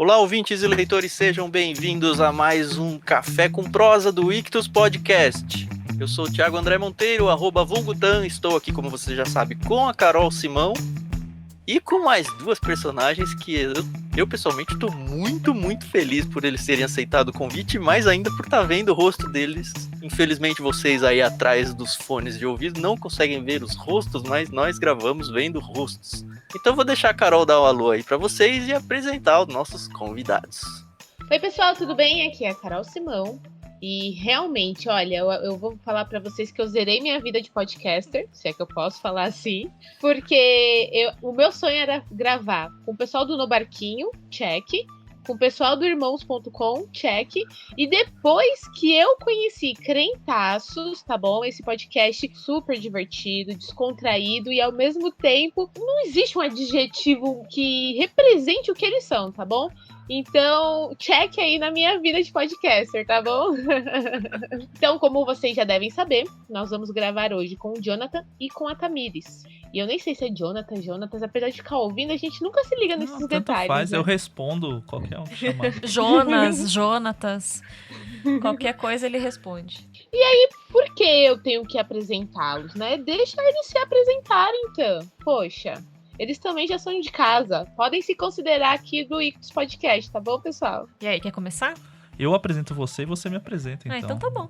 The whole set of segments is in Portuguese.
Olá, ouvintes e leitores, sejam bem-vindos a mais um Café com Prosa do Ictus Podcast. Eu sou o Thiago André Monteiro, @Vongutan, estou aqui, como você já sabe, com a Carol Simão e com mais duas personagens que eu pessoalmente estou muito feliz por eles terem aceitado o convite, mais ainda por estar vendo o rosto deles. Infelizmente vocês aí atrás dos fones de ouvido não conseguem ver os rostos, mas nós gravamos vendo rostos. Então vou deixar a Carol dar um alô aí para vocês e apresentar os nossos convidados. Oi pessoal, tudo bem? Aqui é a Carol Simão. E realmente, olha, eu vou falar pra vocês que eu zerei minha vida de podcaster, se é que eu posso falar assim, porque o meu sonho era gravar com o pessoal do No Barquinho, check, com o pessoal do Irmãos.com, check, e depois que eu conheci Crentaços, tá bom? Esse podcast super divertido, descontraído e ao mesmo tempo não existe um adjetivo que represente o que eles são, tá bom? Então, check aí na minha vida de podcaster, tá bom? Então, como vocês já devem saber, nós vamos gravar hoje com o Jonathan e com a Tamires. E eu nem sei se é Jonatas, apesar de ficar ouvindo, a gente nunca se liga nesses detalhes. Faz, né? Eu respondo qualquer um que chamar. Jonatas, qualquer coisa ele responde. E aí, por que eu tenho que apresentá-los, né? Deixa eles se apresentarem, então. Poxa. Eles também já são de casa. Podem se considerar aqui do Ictus Podcast, tá bom, pessoal? E aí, quer começar? Eu apresento você e você me apresenta, então. Então tá bom.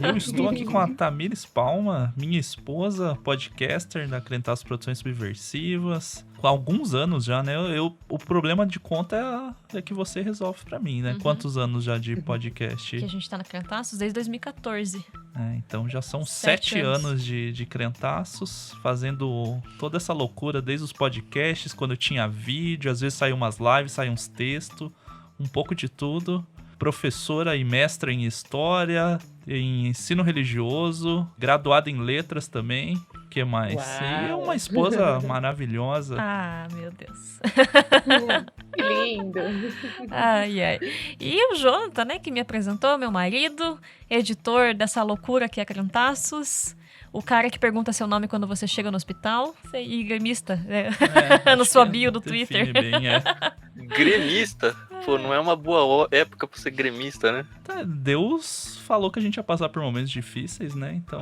Eu estou aqui com a Tamires Palma, minha esposa, podcaster da Crentaços Produções Subversivas. Com alguns anos já, né? O problema de conta é que você resolve pra mim, né? Uhum. Quantos anos já de podcast? Que a gente tá na Crentaços desde 2014. Então já são 7 anos de Crentaços, fazendo toda essa loucura desde os podcasts, quando eu tinha vídeo, às vezes saíam umas lives, saíam uns textos, um pouco de tudo. Professora e mestra em História, em Ensino Religioso, graduada em Letras também. O que mais? Uau. E uma esposa maravilhosa. Ah, meu Deus. Que lindo. Ai. E o Jonathan, né, que me apresentou, meu marido, editor dessa loucura que é Crentaços. O cara que pergunta seu nome quando você chega no hospital. E gremista, no sua bio do Twitter. Bem, Gremista? Pô, não é uma boa época pra ser gremista, né? Deus falou que a gente ia passar por momentos difíceis, né? Então.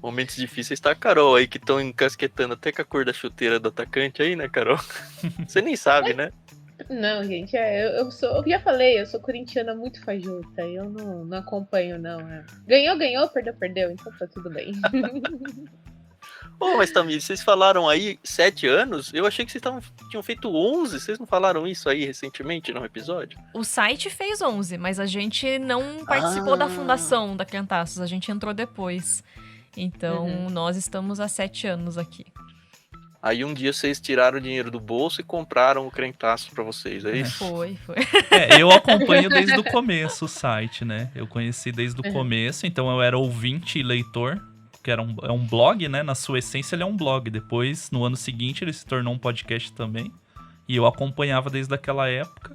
Momentos difíceis tá a Carol aí, que estão encasquetando até com a cor da chuteira do atacante aí, né, Carol? Você nem sabe, né? Não, gente, eu já falei, eu sou corintiana muito fajuta, eu não acompanho, não. Ganhou, perdeu, então tá tudo bem. Mas Tamires, vocês falaram aí 7 anos? Eu achei que vocês tinham feito 11, vocês não falaram isso aí recentemente no episódio? O site fez 11, mas a gente não participou da fundação da Crentaços, a gente entrou depois. Então, nós estamos há 7 anos aqui. Aí um dia vocês tiraram o dinheiro do bolso e compraram o Crentaços pra vocês, é isso? Foi. Eu acompanho desde o começo o site, né? Eu conheci desde o começo, então eu era ouvinte e leitor, que é um blog, né? Na sua essência ele é um blog. Depois, no ano seguinte, ele se tornou um podcast também. E eu acompanhava desde aquela época.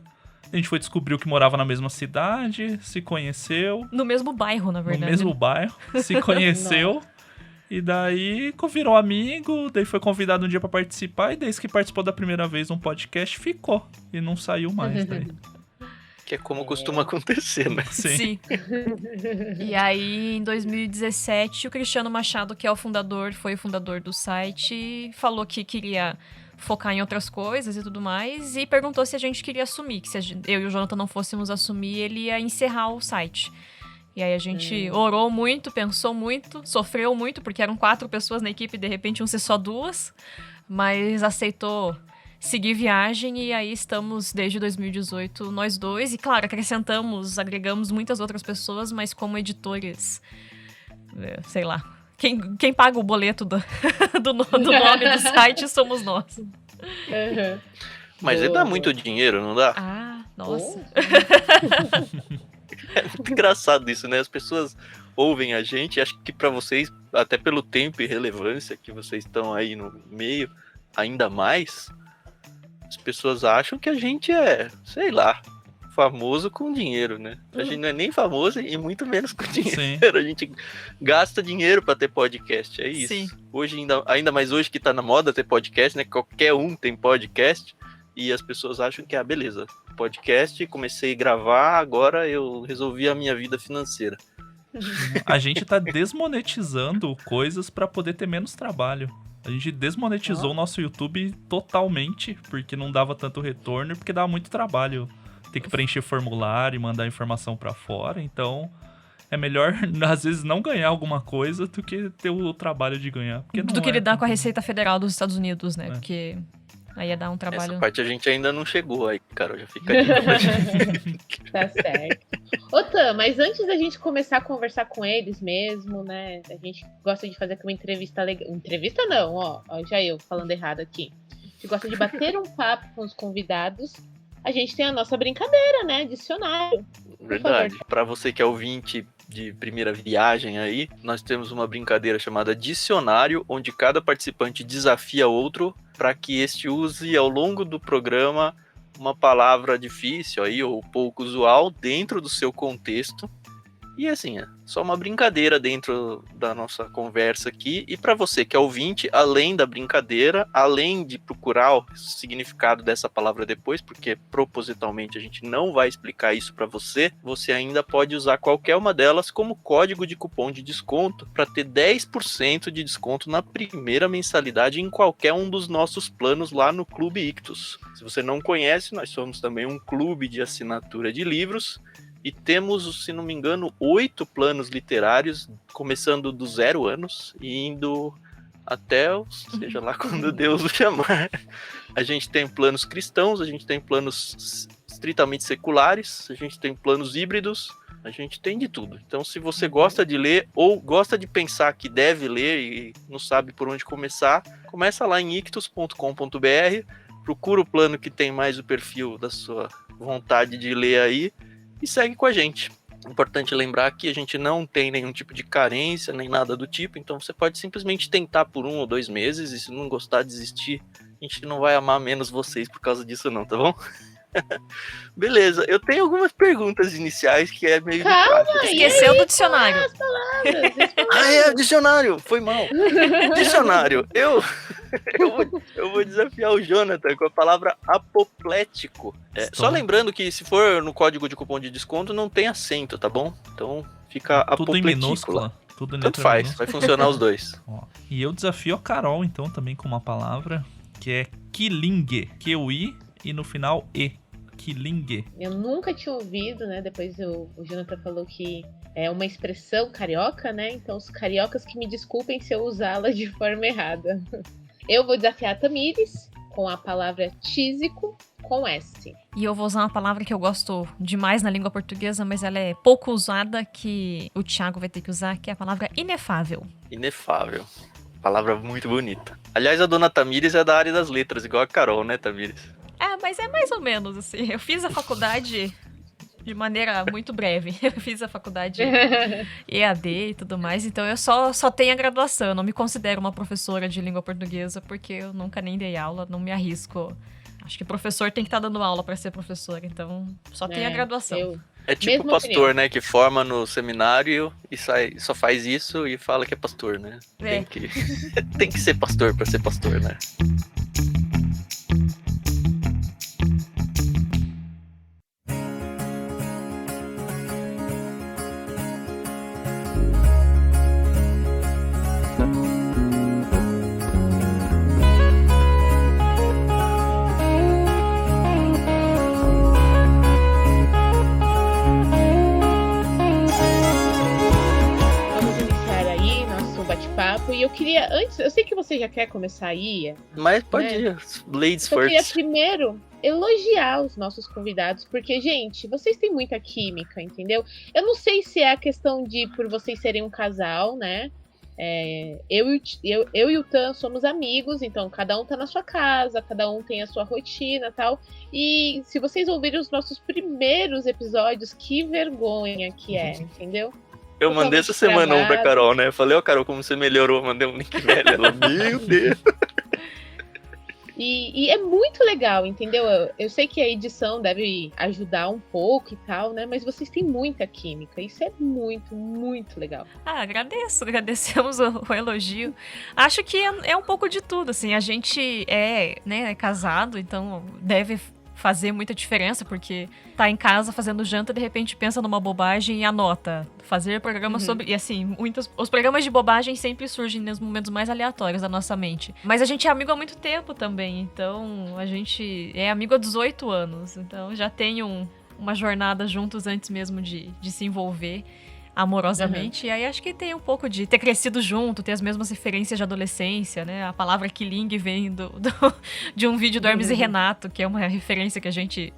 A gente foi descobrir que morava na mesma cidade, se conheceu. No mesmo bairro, na verdade. No mesmo bairro, se conheceu. E daí virou amigo, daí foi convidado um dia pra participar, e desde que participou da primeira vez num podcast, ficou. E não saiu mais daí. Que é como costuma acontecer, né? Sim. E aí, em 2017, o Cristiano Machado, que é foi o fundador do site, falou que queria focar em outras coisas e tudo mais, e perguntou se a gente queria assumir, que se eu e o Jonathan não fôssemos assumir, ele ia encerrar o site. E aí a gente orou muito, pensou muito, sofreu muito, porque eram 4 pessoas na equipe e de repente iam ser só 2, mas aceitou seguir viagem, e aí estamos desde 2018 nós dois, e claro, agregamos muitas outras pessoas, mas como editores, sei lá, quem paga o boleto do nome do site somos nós. Mas ele dá muito dinheiro, não dá? Ah, nossa. É muito engraçado isso, né? As pessoas ouvem a gente, acho que pra vocês, até pelo tempo e relevância que vocês estão aí no meio, ainda mais, as pessoas acham que a gente é, sei lá, famoso com dinheiro, né? A gente não é nem famoso e muito menos com dinheiro. Sim. A gente gasta dinheiro pra ter podcast, é isso. Sim. Hoje, ainda mais hoje que tá na moda ter podcast, né? Qualquer um tem podcast e as pessoas acham que, beleza, podcast, comecei a gravar, agora eu resolvi a minha vida financeira. A gente tá desmonetizando coisas pra poder ter menos trabalho. A gente desmonetizou o nosso YouTube totalmente, porque não dava tanto retorno, porque dava muito trabalho ter que preencher formulário e mandar informação pra fora. Então, é melhor, às vezes, não ganhar alguma coisa do que ter o trabalho de ganhar. Porque Do que lidar com a Receita Federal dos Estados Unidos, né? Porque aí ia dar um trabalho... Essa parte a gente ainda não chegou aí, cara, já fica aqui. Tá certo. Ô, Tam, mas antes da gente começar a conversar com eles mesmo, né? A gente gosta de fazer aqui uma entrevista legal. Entrevista não, ó já eu falando errado aqui. A gente gosta de bater um papo com os convidados. A gente tem a nossa brincadeira, né? Dicionário. Verdade. Para você que é ouvinte de primeira viagem aí, nós temos uma brincadeira chamada Dicionário, onde cada participante desafia outro para que este use ao longo do programa uma palavra difícil aí, ou pouco usual, dentro do seu contexto. E assim, é só uma brincadeira dentro da nossa conversa aqui. E para você que é ouvinte, além da brincadeira, além de procurar o significado dessa palavra depois, porque propositalmente a gente não vai explicar isso para você, você ainda pode usar qualquer uma delas como código de cupom de desconto para ter 10% de desconto na primeira mensalidade em qualquer um dos nossos planos lá no Clube Ictus. Se você não conhece, nós somos também um clube de assinatura de livros. E temos, se não me engano, 8 planos literários, começando do 0 anos e indo até, seja lá quando Deus o chamar. A gente tem planos cristãos, a gente tem planos estritamente seculares, a gente tem planos híbridos, a gente tem de tudo. Então, se você gosta de ler ou gosta de pensar que deve ler e não sabe por onde começar, começa lá em ictus.com.br, procura o plano que tem mais o perfil da sua vontade de ler aí, e segue com a gente. Importante lembrar que a gente não tem nenhum tipo de carência, nem nada do tipo, então você pode simplesmente tentar por 1 ou 2 meses, e se não gostar, desistir. A gente não vai amar menos vocês por causa disso não, tá bom? Beleza, eu tenho algumas perguntas iniciais que é meio... Calma, Esqueceu do dicionário. É, dicionário, foi mal. Dicionário, eu vou desafiar o Jonathan com a palavra apoplético. Só lembrando que se for no código de cupom de desconto, não tem acento, tá bom? Então fica tudo em apopletícula. minúscula. Tudo em Tanto letra faz, minúscula. vai funcionar os dois. Ó, e eu desafio a Carol, então, também com uma palavra que é quilingue. Q-U-I e no final E. Quilingue. Eu nunca tinha ouvido, né? Depois o Jonathan falou que é uma expressão carioca, né? Então os cariocas que me desculpem se eu usá-la de forma errada. Eu vou desafiar a Tamires com a palavra tísico com S. E eu vou usar uma palavra que eu gosto demais na língua portuguesa, mas ela é pouco usada, que o Thiago vai ter que usar, que é a palavra inefável. Inefável. Palavra muito bonita. Aliás, a dona Tamires é da área das letras, igual a Carol, né, Tamires? Mas é mais ou menos assim. Eu fiz a faculdade de maneira muito breve. Eu fiz a faculdade EAD e tudo mais, então eu só tenho a graduação. Eu não me considero uma professora de língua portuguesa, porque eu nunca nem dei aula, não me arrisco. Acho que professor tem que estar dando aula para ser professor, então só tenho a graduação. É tipo Mesma pastor, opinião. né? Que forma no seminário e só faz isso e fala que é pastor, né? É. Tem que ser pastor pra ser pastor, né? E eu queria, antes, eu sei que você já quer começar aí, mas pode ir, ladies eu queria first. primeiro elogiar os nossos convidados, porque, gente, vocês têm muita química, entendeu? Eu não sei se é a questão de por vocês serem um casal, né? Eu e o Tan somos amigos, então cada um tá na sua casa, cada um tem a sua rotina e tal. E se vocês ouvirem os nossos primeiros episódios, que vergonha que é, entendeu? Eu mandei essa semana um pra Carol, né? Eu falei, Carol, como você melhorou? Eu mandei um link velho. Ela, meu Deus. E é muito legal, entendeu? Eu sei que a edição deve ajudar um pouco e tal, né? Mas vocês têm muita química. Isso é muito, muito legal. Agradecemos o elogio. Acho que é um pouco de tudo, assim. A gente é casado, então deve fazer muita diferença, porque tá em casa fazendo janta, de repente pensa numa bobagem e anota. Fazer programas sobre... E assim, os programas de bobagem sempre surgem nos momentos mais aleatórios da nossa mente. Mas a gente é amigo há muito tempo também, então a gente é amigo há 18 anos. Então já tem uma jornada juntos antes mesmo de se envolver amorosamente. E aí acho que tem um pouco de ter crescido junto, ter as mesmas referências de adolescência, né? A palavra killing vem de um vídeo do Hermes e Renato, que é uma referência que a gente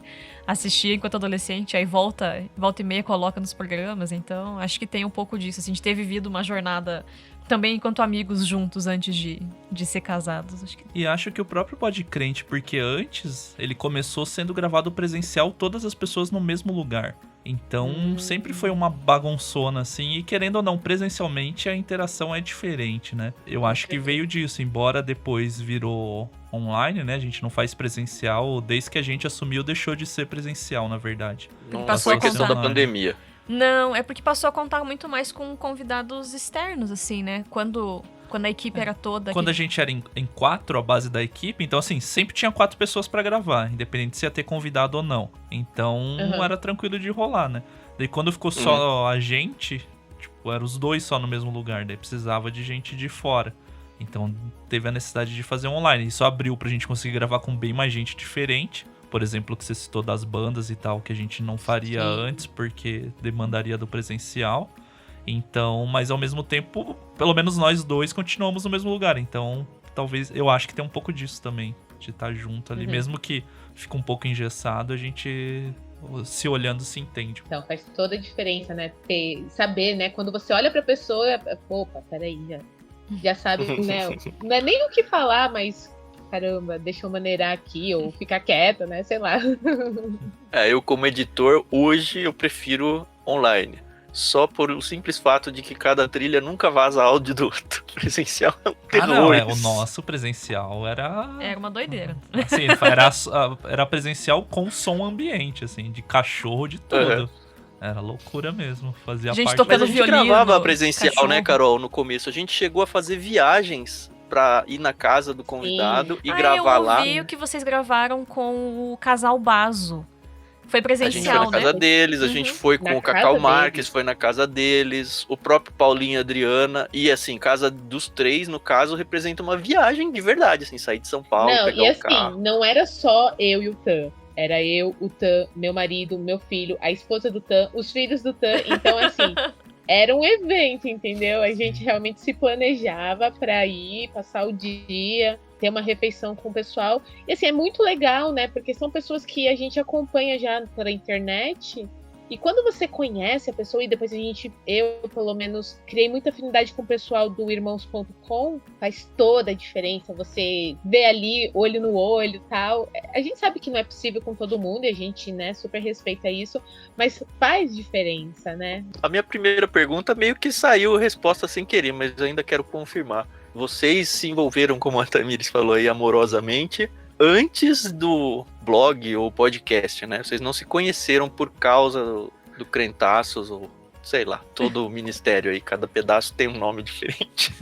assistia enquanto adolescente, aí volta e meia coloca nos programas. Então acho que tem um pouco disso, assim, de ter vivido uma jornada também enquanto amigos juntos antes de ser casados. E acho que o próprio Pode Crente, porque antes ele começou sendo gravado presencial, todas as pessoas no mesmo lugar. Então sempre foi uma bagunçona assim, e querendo ou não, presencialmente a interação é diferente, né? Eu acho que veio disso, embora depois virou online, né? A gente não faz presencial, desde que a gente assumiu deixou de ser presencial, na verdade. Não foi questão da pandemia. Não, é porque passou a contar muito mais com convidados externos, assim, né? Quando a equipe era toda... Quando a gente era em 4, a base da equipe, então assim, sempre tinha 4 pessoas pra gravar, independente se ia ter convidado ou não. Então era tranquilo de rolar, né? Daí quando ficou só a gente, tipo, eram os 2 só no mesmo lugar, daí precisava de gente de fora. Então teve a necessidade de fazer online. Isso abriu pra gente conseguir gravar com bem mais gente diferente. Por exemplo, o que você citou das bandas e tal, que a gente não faria antes, porque demandaria do presencial. Então, mas ao mesmo tempo, pelo menos nós 2 continuamos no mesmo lugar. Então, talvez, eu acho que tem um pouco disso também, de estar junto ali. Mesmo que fique um pouco engessado, a gente se olhando se entende. Então, faz toda a diferença, né? Saber, né? Quando você olha pra pessoa, opa, peraí, já sabe, né? Não é nem o que falar, mas... Caramba, deixa eu maneirar aqui, ou ficar quieta, né? Sei lá. Eu como editor, hoje eu prefiro online. Só por o simples fato de que cada trilha nunca vaza áudio do outro. Presencial é um terror. O nosso presencial era uma doideira. Assim, era presencial com som ambiente, assim, de cachorro, de tudo. Era loucura mesmo, fazia gente parte... tocando Mas a gente violino, gravava presencial, cachorro. né, Carol, no começo. A gente chegou a fazer viagens pra ir na casa do convidado e gravar lá. Eu ouvi o que vocês gravaram com o casal Bazo. Foi presencial, a gente foi na casa deles, a gente foi com o Cacau Marques, foi na casa deles, o próprio Paulinho e Adriana, e assim, casa dos 3, no caso, representa uma viagem de verdade, assim, sair de São Paulo, pegar o carro. Não era só eu e o Tan, era eu, o Tan, meu marido, meu filho, a esposa do Tan, os filhos do Tan, então assim... Era um evento, entendeu? A gente realmente se planejava pra ir, passar o dia, ter uma refeição com o pessoal. E assim, é muito legal, né? Porque são pessoas que a gente acompanha já pela internet. E quando você conhece a pessoa, e depois eu pelo menos, criei muita afinidade com o pessoal do irmãos.com, faz toda a diferença. Você vê ali, olho no olho e tal. A gente sabe que não é possível com todo mundo, e a gente, né, super respeita isso, mas faz diferença, né? A minha primeira pergunta meio que saiu a resposta sem querer, mas eu ainda quero confirmar. Vocês se envolveram, como a Tamires falou aí, amorosamente, antes do blog ou podcast, né? Vocês não se conheceram por causa do Crentaços ou sei lá, todo o ministério aí, cada pedaço tem um nome diferente.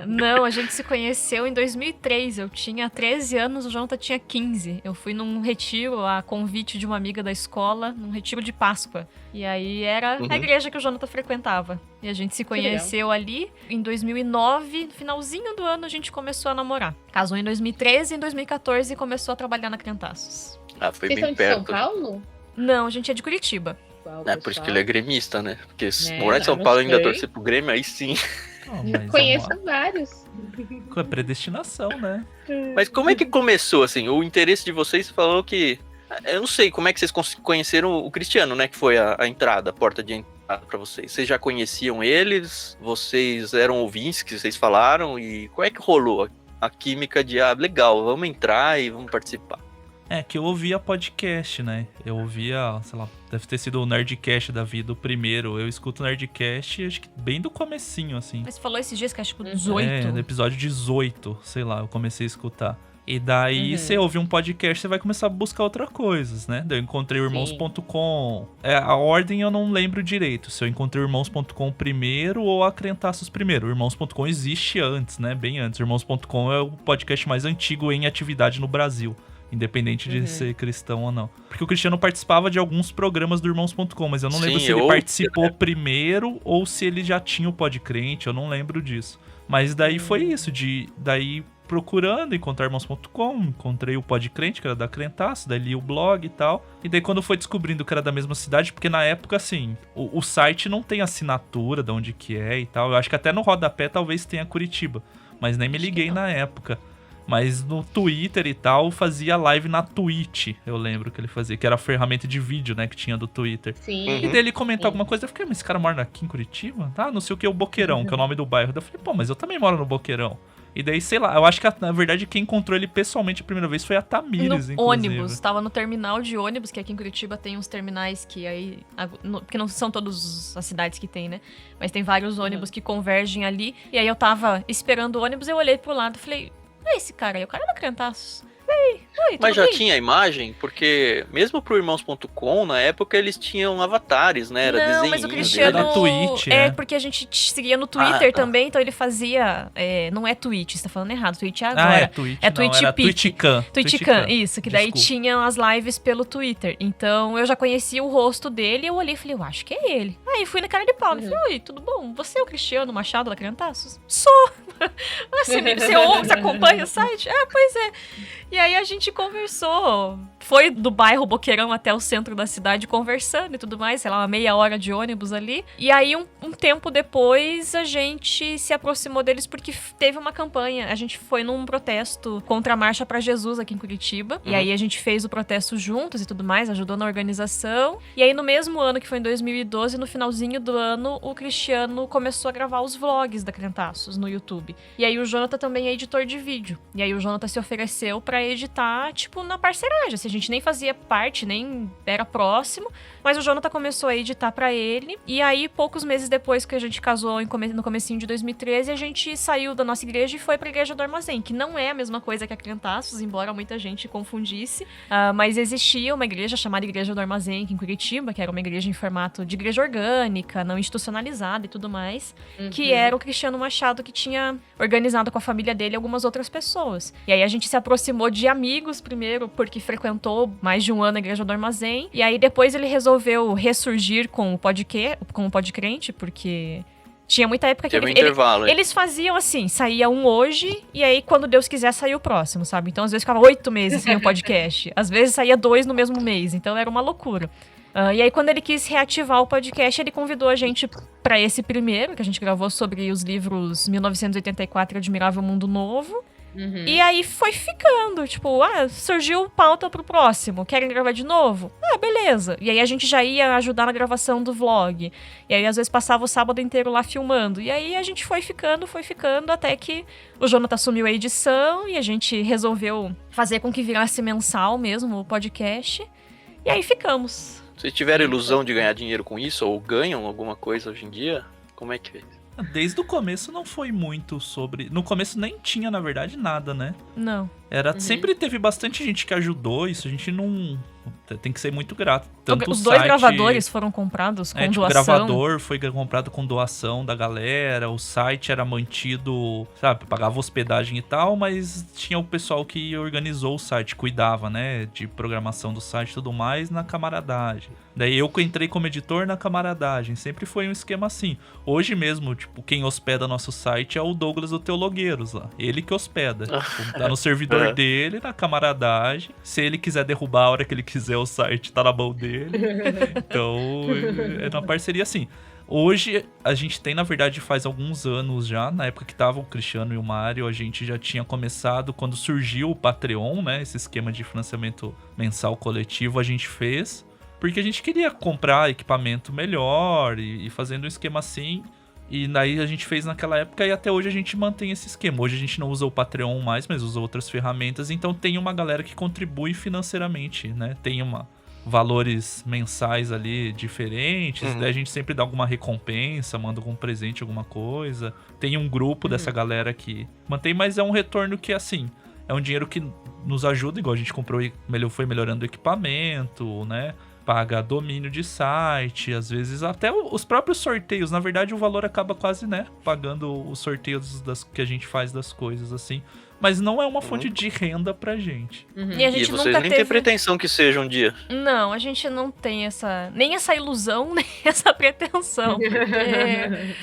Não, a gente se conheceu em 2003, eu tinha 13 anos, o Jonathan tinha 15. Eu fui num retiro a convite de uma amiga da escola, num retiro de Páscoa. E aí era a igreja que o Jonathan frequentava. E a gente se conheceu ali. Em 2009, no finalzinho do ano, a gente começou a namorar. Casou em 2013 e em 2014 começou a trabalhar na Crentaços. Ah, foi Vocês bem são de perto. São Paulo? Não, a gente é de Curitiba. É por isso que ele é gremista, né? Porque se morar em São Paulo e ainda torcer pro Grêmio, aí sim. Mas Conheço vários. É predestinação, né? Mas como é que começou, assim? O interesse de vocês falou que... Eu não sei como é que vocês conheceram o Cristiano, né? Que foi a entrada, a porta de entrada pra vocês. Vocês já conheciam eles? Vocês eram ouvintes que vocês falaram? E como é que rolou a química de, legal, vamos entrar e vamos participar? É, que eu ouvia podcast, né? Eu ouvia, sei lá, deve ter sido o Nerdcast da vida, o primeiro. Eu escuto o Nerdcast, acho que bem do comecinho, assim. Mas você falou esses dias que acho que 18. É, no episódio 18, sei lá, eu comecei a escutar. E daí você ouve um podcast, você vai começar a buscar outras coisas, né? Daí eu encontrei o Irmãos.com. A ordem eu não lembro direito, se eu encontrei o Irmãos.com primeiro ou a Crentaços primeiro. O Irmãos.com existe antes, né? Bem antes. O Irmãos.com é o podcast mais antigo em atividade no Brasil. Independente de ser cristão ou não. Porque o Cristiano participava de alguns programas do Irmãos.com, mas eu não lembro se ele participou primeiro ou se ele já tinha o Podcrente, eu não lembro disso. Mas daí foi isso, daí procurando, encontrar Irmãos.com, encontrei o Podcrente, que era da Crentaço, daí li o blog e tal. E daí quando foi descobrindo que era da mesma cidade, porque na época, assim, o site não tem assinatura de onde que é e tal. Eu acho que até no rodapé talvez tenha Curitiba, mas nem me liguei na época. Mas no Twitter e tal, fazia live na Twitch, eu lembro que ele fazia, que era a ferramenta de vídeo, né, que tinha do Twitter. Sim. E daí ele comentou alguma coisa, eu fiquei, mas esse cara mora aqui em Curitiba? Tá, não sei o que, o Boqueirão, que é o nome do bairro. Daí eu falei, pô, mas eu também moro no Boqueirão. E daí, sei lá, eu acho que na verdade quem encontrou ele pessoalmente a primeira vez foi a Tamires, no inclusive. ônibus, tava no terminal de ônibus, que aqui em Curitiba tem uns terminais que aí... Porque não são todas as cidades que tem, né? Mas tem vários ônibus que convergem ali. E aí eu tava esperando o ônibus, eu olhei pro lado e falei... É esse cara aí, o cara da Crentaços. Oi, Mas já bem? tinha imagem? Porque mesmo pro Irmãos.com, na época eles tinham avatares, né? Era desenho. Não, mas o Cristiano... Era Twitch, é, né? porque a gente seguia no Twitter tá. também, então ele fazia... não é Twitch, você tá falando errado, Twitch é agora. Ah, é Twitch, É não, Twitch era Peak. Twitchcan. Twitchcan, isso, que daí Desculpa. tinha as lives pelo Twitter. Então eu já conhecia o rosto dele, eu olhei e falei, eu acho que é ele. Aí fui na cara de pau, falei, oi, tudo bom? Você é o Cristiano Machado da Crentaços? Sou! Você acompanha o site? Ah, pois é. E aí a gente conversou. Foi do bairro Boqueirão até o centro da cidade conversando e tudo mais, sei lá, uma meia hora de ônibus ali. E aí um tempo depois a gente se aproximou deles porque teve uma campanha. A gente foi num protesto contra a Marcha pra Jesus aqui em Curitiba. E aí a gente fez o protesto juntos e tudo mais, ajudou na organização. E aí no mesmo ano, que foi em 2012, no finalzinho do ano, o Cristiano começou a gravar os vlogs da Crentaços no YouTube. E aí o Jonathan também é editor de vídeo. E aí o Jonathan se ofereceu pra editar, tipo, na parceragem. Assim, a gente nem fazia parte, nem era próximo. Mas o Jonathan começou a editar pra ele. E aí, poucos meses depois que a gente casou, no comecinho de 2013, a gente saiu da nossa igreja e foi pra Igreja do Armazém, que não é a mesma coisa que a Crentaços, embora muita gente confundisse. Mas existia uma igreja chamada Igreja do Armazém aqui em Curitiba, que era uma igreja em formato de igreja orgânica, não institucionalizada e tudo mais, que era o Cristiano Machado que tinha organizado com a família dele algumas outras pessoas. E aí a gente se aproximou de amigos primeiro, porque frequentou mais de um ano a Igreja do Armazém, e aí depois ele resolveu ressurgir com o Podcrente, porque tinha muita época que eles faziam assim, saía um hoje, e aí quando Deus quiser saía o próximo, sabe? Então às vezes ficava 8 meses sem o podcast, às vezes saía 2 no mesmo mês, então era uma loucura. E aí quando ele quis reativar o podcast, ele convidou a gente pra esse primeiro, que a gente gravou sobre os livros 1984 e Admirável Mundo Novo. E aí foi ficando, tipo, surgiu pauta pro próximo, querem gravar de novo? Beleza. E aí a gente já ia ajudar na gravação do vlog. E aí às vezes passava o sábado inteiro lá filmando. E aí a gente foi ficando, até que o Jonathan assumiu a edição e a gente resolveu fazer com que virasse mensal mesmo o podcast. E aí ficamos. Vocês tiveram ilusão de ganhar dinheiro com isso? Ou ganham alguma coisa hoje em dia? Como é que é? Desde o começo não foi muito sobre... No começo nem tinha, na verdade, nada, né? Não. Sempre teve bastante gente que ajudou, isso a gente não... Tem que ser muito grato. Tanto os dois gravadores foram comprados com doação. O gravador foi comprado com doação da galera, o site era mantido, sabe, pagava hospedagem e tal, mas tinha o pessoal que organizou o site, cuidava, né, de programação do site e tudo mais na camaradagem. Daí eu que entrei como editor na camaradagem, sempre foi um esquema assim. Hoje mesmo, tipo, quem hospeda nosso site é o Douglas do Teologueiros lá, ele que hospeda. Tipo, tá no servidor dele, na camaradagem, se ele quiser derrubar a hora que ele quiser o site, tá na mão dele. Então, é uma parceria assim. Hoje, a gente tem, na verdade, faz alguns anos já, na época que tava o Cristiano e o Mário, a gente já tinha começado, quando surgiu o Patreon, né, esse esquema de financiamento mensal coletivo, a gente fez, porque a gente queria comprar equipamento melhor e fazendo um esquema assim, E daí a gente fez naquela época e até hoje a gente mantém esse esquema. Hoje a gente não usa o Patreon mais, mas usa outras ferramentas. Então tem uma galera que contribui financeiramente, né? Tem valores mensais ali diferentes. Daí a gente sempre dá alguma recompensa, manda algum presente, alguma coisa. Tem um grupo dessa galera que mantém, mas é um retorno que, assim, é um dinheiro que nos ajuda, igual a gente comprou e foi melhorando o equipamento, né? Paga domínio de site, às vezes até os próprios sorteios. Na verdade, o valor acaba quase, né, pagando os sorteios que a gente faz das coisas, assim. Mas não é uma fonte de renda pra gente. E a gente vocês nunca nem teve... têm pretensão que seja um dia. Não, a gente não tem nem essa ilusão, nem essa pretensão. Porque...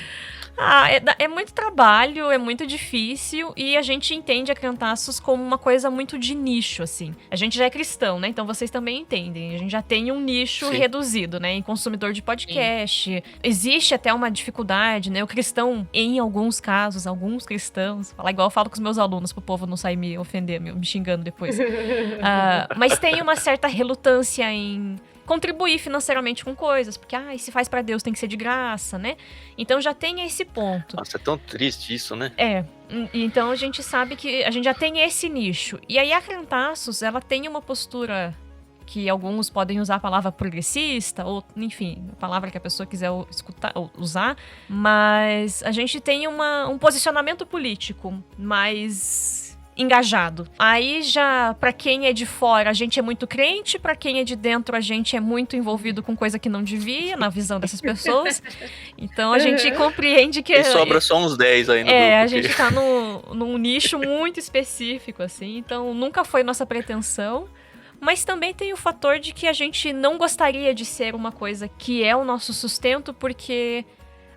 é muito trabalho, é muito difícil e a gente entende a Crentaços como uma coisa muito de nicho, assim. A gente já é cristão, né? Então vocês também entendem. A gente já tem um nicho reduzido, né? Em consumidor de podcast. Sim. Existe até uma dificuldade, né? O cristão, em alguns casos, alguns cristãos... Falar igual eu falo com os meus alunos, pro povo não sair me ofender, me xingando depois. Mas tem uma certa relutância em... contribuir financeiramente com coisas, porque se faz pra Deus tem que ser de graça, né? Então já tem esse ponto. Nossa, é tão triste isso, né? Então a gente sabe que a gente já tem esse nicho. E aí a Crentaços, ela tem uma postura que alguns podem usar a palavra progressista, ou enfim, a palavra que a pessoa quiser escutar, ou usar, mas a gente tem um posicionamento político mais engajado. Aí já, pra quem é de fora, a gente é muito crente, pra quem é de dentro, a gente é muito envolvido com coisa que não devia, na visão dessas pessoas. Então a gente compreende que... E sobra só uns 10 aí no grupo. A gente tá num nicho muito específico, assim, então nunca foi nossa pretensão. Mas também tem o fator de que a gente não gostaria de ser uma coisa que é o nosso sustento, porque...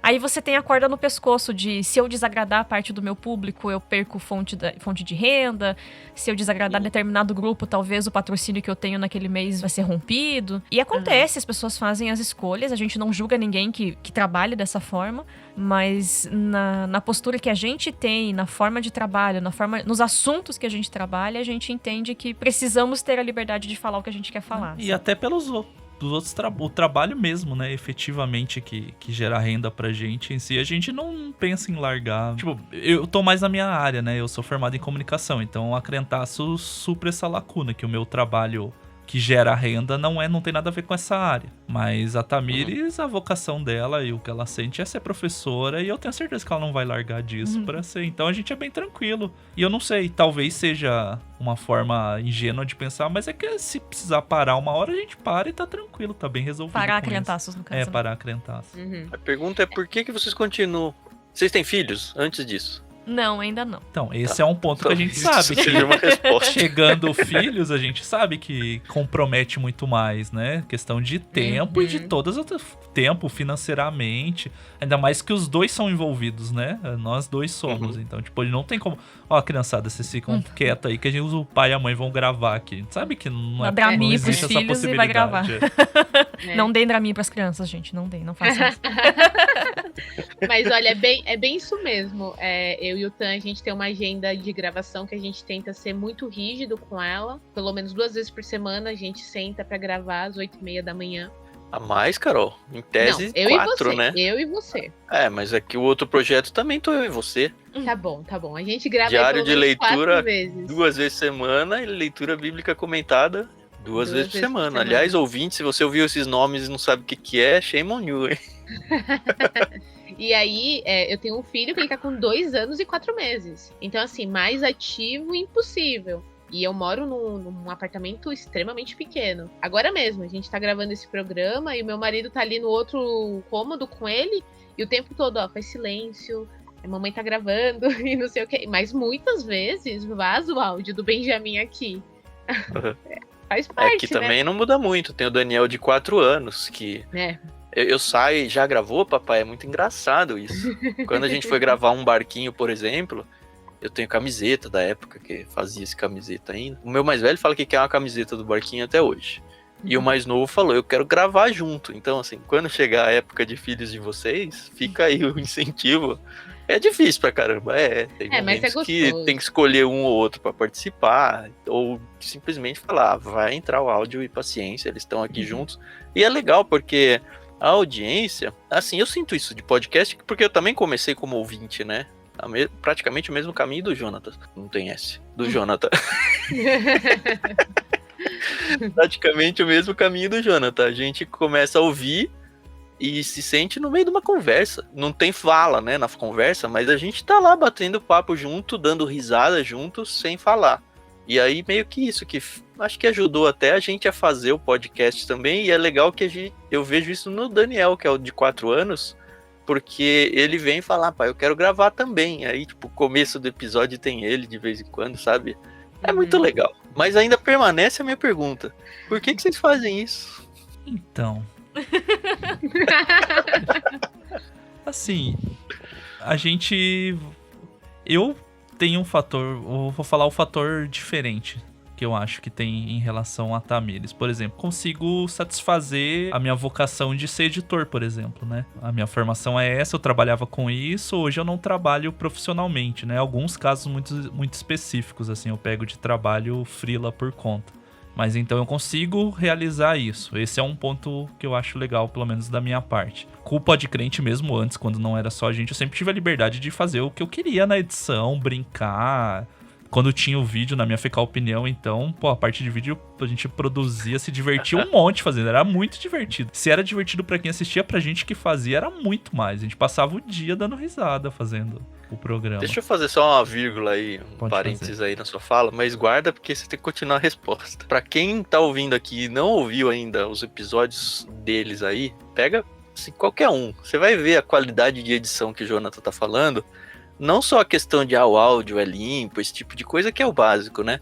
aí você tem a corda no pescoço de, se eu desagradar parte do meu público, eu perco fonte de renda. Se eu desagradar determinado grupo, talvez o patrocínio que eu tenho naquele mês vai ser rompido. E acontece, as pessoas fazem as escolhas, a gente não julga ninguém que trabalhe dessa forma, mas na postura que a gente tem, na forma de trabalho, nos assuntos que a gente trabalha, a gente entende que precisamos ter a liberdade de falar o que a gente quer falar. E até pelos outros o trabalho mesmo, né, efetivamente que gera renda pra gente em si, a gente não pensa em largar. Tipo, eu tô mais na minha área, né, eu sou formado em comunicação, então a Crentaços supre essa lacuna, que o meu trabalho que gera renda não tem nada a ver com essa área. Mas a Tamires, a vocação dela e o que ela sente é ser professora, e eu tenho certeza que ela não vai largar disso pra ser. Então a gente é bem tranquilo. E eu não sei, talvez seja uma forma ingênua de pensar, mas é que se precisar parar uma hora, a gente para e tá tranquilo, tá bem resolvido. Parar a Crentaços, no caso. Parar a Crentaços. A pergunta é por que vocês continuam? Vocês têm filhos antes disso? Não, ainda não. Então, esse é um ponto que a gente sabe. Que seja uma resposta. Chegando filhos, a gente sabe que compromete muito mais, né? Questão de tempo e de todas as tempo, financeiramente. Ainda mais que os dois são envolvidos, né? Nós dois somos. Então, tipo, ele não tem como... Ó, criançada, vocês ficam quietos aí que o pai e a mãe vão gravar aqui. A gente sabe que não existe essa possibilidade. E vai gravar. Não deem Dramin pras crianças, gente. Não deem, não façam isso. Mas olha, é bem isso mesmo. Eu e o Tan, a gente tem uma agenda de gravação que a gente tenta ser muito rígido com ela. Pelo menos 2 vezes por semana a gente senta pra gravar às 8h30 da manhã. A mais, Carol? Em tese, não, 4, né? Eu e você. Mas é que o outro projeto também tô eu e você. Tá bom. A gente grava diário de leitura 4 vezes. 2 vezes por semana e leitura bíblica comentada 2 vezes por semana. Aliás, ouvinte, se você ouviu esses nomes e não sabe o que é, shame on you, hein? E aí, eu tenho um filho que ele tá com 2 anos e 4 meses. Então, assim, mais ativo impossível. E eu moro num apartamento extremamente pequeno. Agora mesmo, a gente tá gravando esse programa e o meu marido tá ali no outro cômodo com ele. E o tempo todo, faz silêncio, a mamãe tá gravando e não sei o que. Mas muitas vezes vaza o áudio do Benjamin aqui. Faz parte, que também não muda muito. Tem o Daniel de 4 anos que... Eu saio e já gravou, papai? É muito engraçado isso. Quando a gente foi gravar um barquinho, por exemplo, eu tenho camiseta da época que fazia esse camiseta ainda. O meu mais velho fala que quer uma camiseta do barquinho até hoje. E o mais novo falou, eu quero gravar junto. Então, assim, quando chegar a época de filhos de vocês, fica aí o incentivo. É difícil pra caramba, tem momentos que tem que escolher um ou outro pra participar, ou simplesmente falar, vai entrar o áudio e paciência, eles estão aqui juntos. E é legal porque A audiência, assim, eu sinto isso de podcast, porque eu também comecei como ouvinte, né? Praticamente o mesmo caminho do Jonathan. Não tem S. Do Jonathan. Praticamente o mesmo caminho do Jonathan. A gente começa a ouvir e se sente no meio de uma conversa. Não tem fala, né, na conversa, mas a gente tá lá batendo papo junto, dando risada juntos, sem falar. E aí meio que isso, que acho que ajudou até a gente a fazer o podcast também, e é legal que eu vejo isso no Daniel, que é o de 4 anos, porque ele vem falar, pai, eu quero gravar também. Aí, tipo, o começo do episódio tem ele de vez em quando, sabe? É muito legal. Mas ainda permanece a minha pergunta. Por que vocês fazem isso? Então... assim, eu tenho um fator, eu vou falar o fator diferente que eu acho que tem em relação a Tamires. Por exemplo, consigo satisfazer a minha vocação de ser editor, por exemplo, né? A minha formação é essa, eu trabalhava com isso, hoje eu não trabalho profissionalmente, né? Alguns casos muito específicos, assim, eu pego de trabalho freela por conta. Mas então eu consigo realizar isso. Esse é um ponto que eu acho legal, pelo menos da minha parte. Com o Podcrente mesmo antes, quando não era só a gente, eu sempre tive a liberdade de fazer o que eu queria na edição, brincar. Quando tinha o vídeo, na minha fecal opinião, então, a parte de vídeo a gente produzia, se divertia um monte fazendo. Era muito divertido. Se era divertido pra quem assistia, pra gente que fazia, era muito mais. A gente passava o dia dando risada fazendo o programa. Deixa eu fazer só uma vírgula aí, Pode parênteses fazer. aí na sua fala, mas guarda porque você tem que continuar a resposta. Pra quem tá ouvindo aqui e não ouviu ainda os episódios deles aí, pega assim, qualquer um. Você vai ver a qualidade de edição que o Jonathan tá falando. Não só a questão de o áudio é limpo, esse tipo de coisa que é o básico, né?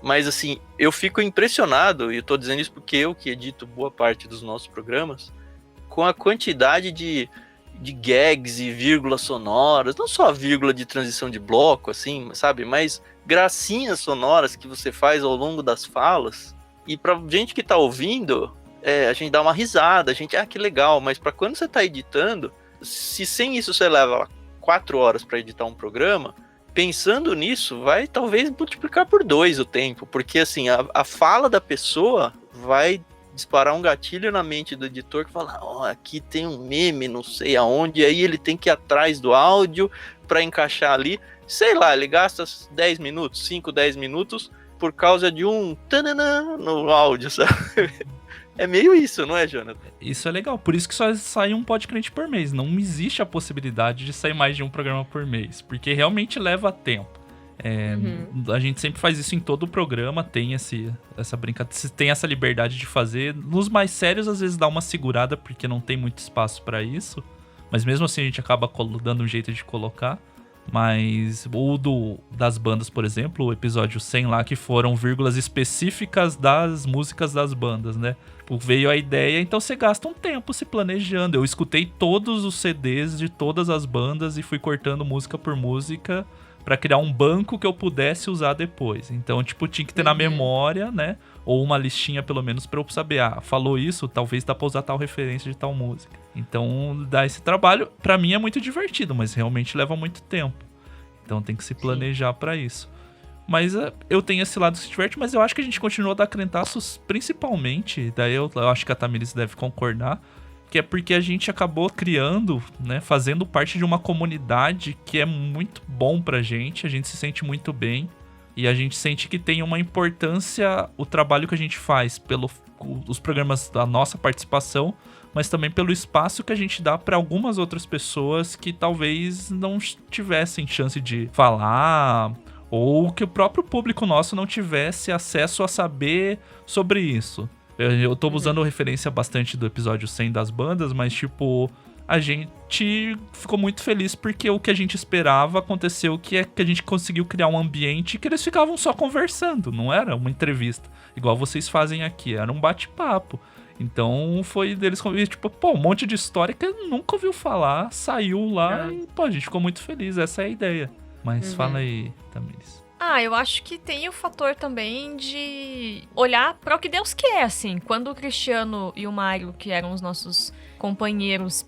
Mas assim, eu fico impressionado, e eu tô dizendo isso porque eu que edito boa parte dos nossos programas, com a quantidade de gags e vírgulas sonoras, não só a vírgula de transição de bloco, assim, sabe? Mas gracinhas sonoras que você faz ao longo das falas. E pra gente que tá ouvindo, a gente dá uma risada, a gente, que legal, mas pra quando você tá editando, se sem isso você leva 4 horas pra editar um programa, pensando nisso, vai talvez multiplicar por 2 o tempo, porque assim, a fala da pessoa vai disparar um gatilho na mente do editor que fala, aqui tem um meme, não sei aonde, e aí ele tem que ir atrás do áudio para encaixar ali, sei lá, ele gasta 10 minutos, 5, 10 minutos por causa de um tananã no áudio, sabe? É meio isso, não é, Jonathan? Isso é legal, por isso que só sai um Podcrente por mês. Não existe a possibilidade de sair mais de um programa por mês, porque realmente leva tempo. A gente sempre faz isso em todo o programa, tem essa brincadeira, tem essa liberdade de fazer. Nos mais sérios, às vezes dá uma segurada, porque não tem muito espaço pra isso, mas mesmo assim a gente acaba dando um jeito de colocar. Mas o das bandas, por exemplo, o episódio 100 lá, que foram vírgulas específicas das músicas das bandas, né? Veio a ideia, então você gasta um tempo se planejando. Eu escutei todos os CDs de todas as bandas e fui cortando música por música pra criar um banco que eu pudesse usar depois. Então, tipo, tinha que ter na memória, né? Ou uma listinha, pelo menos, pra eu saber, falou isso, talvez dá pra usar tal referência de tal música. Então, dá esse trabalho. Pra mim é muito divertido, mas realmente leva muito tempo. Então tem que se planejar pra isso. Mas eu tenho esse lado que se diverte, mas eu acho que a gente continua a dar crentaços principalmente, daí eu acho que a Tamires deve concordar, que é porque a gente acabou criando, né, fazendo parte de uma comunidade que é muito bom pra gente, a gente se sente muito bem, e a gente sente que tem uma importância o trabalho que a gente faz pelos programas da nossa participação, mas também pelo espaço que a gente dá para algumas outras pessoas que talvez não tivessem chance de falar, ou que o próprio público nosso não tivesse acesso a saber sobre isso. Eu tô usando referência bastante do episódio 100 das bandas, mas tipo, a gente ficou muito feliz porque o que a gente esperava aconteceu, que é que a gente conseguiu criar um ambiente que eles ficavam só conversando, não era uma entrevista, igual vocês fazem aqui, era um bate-papo. Então foi deles, tipo, um monte de história que eu nunca ouviu falar, saiu lá e, a gente ficou muito feliz, essa é a ideia. Mas fala aí, Tamires. Eu acho que tem o fator também de olhar para o que Deus quer, assim. Quando o Cristiano e o Mário, que eram os nossos companheiros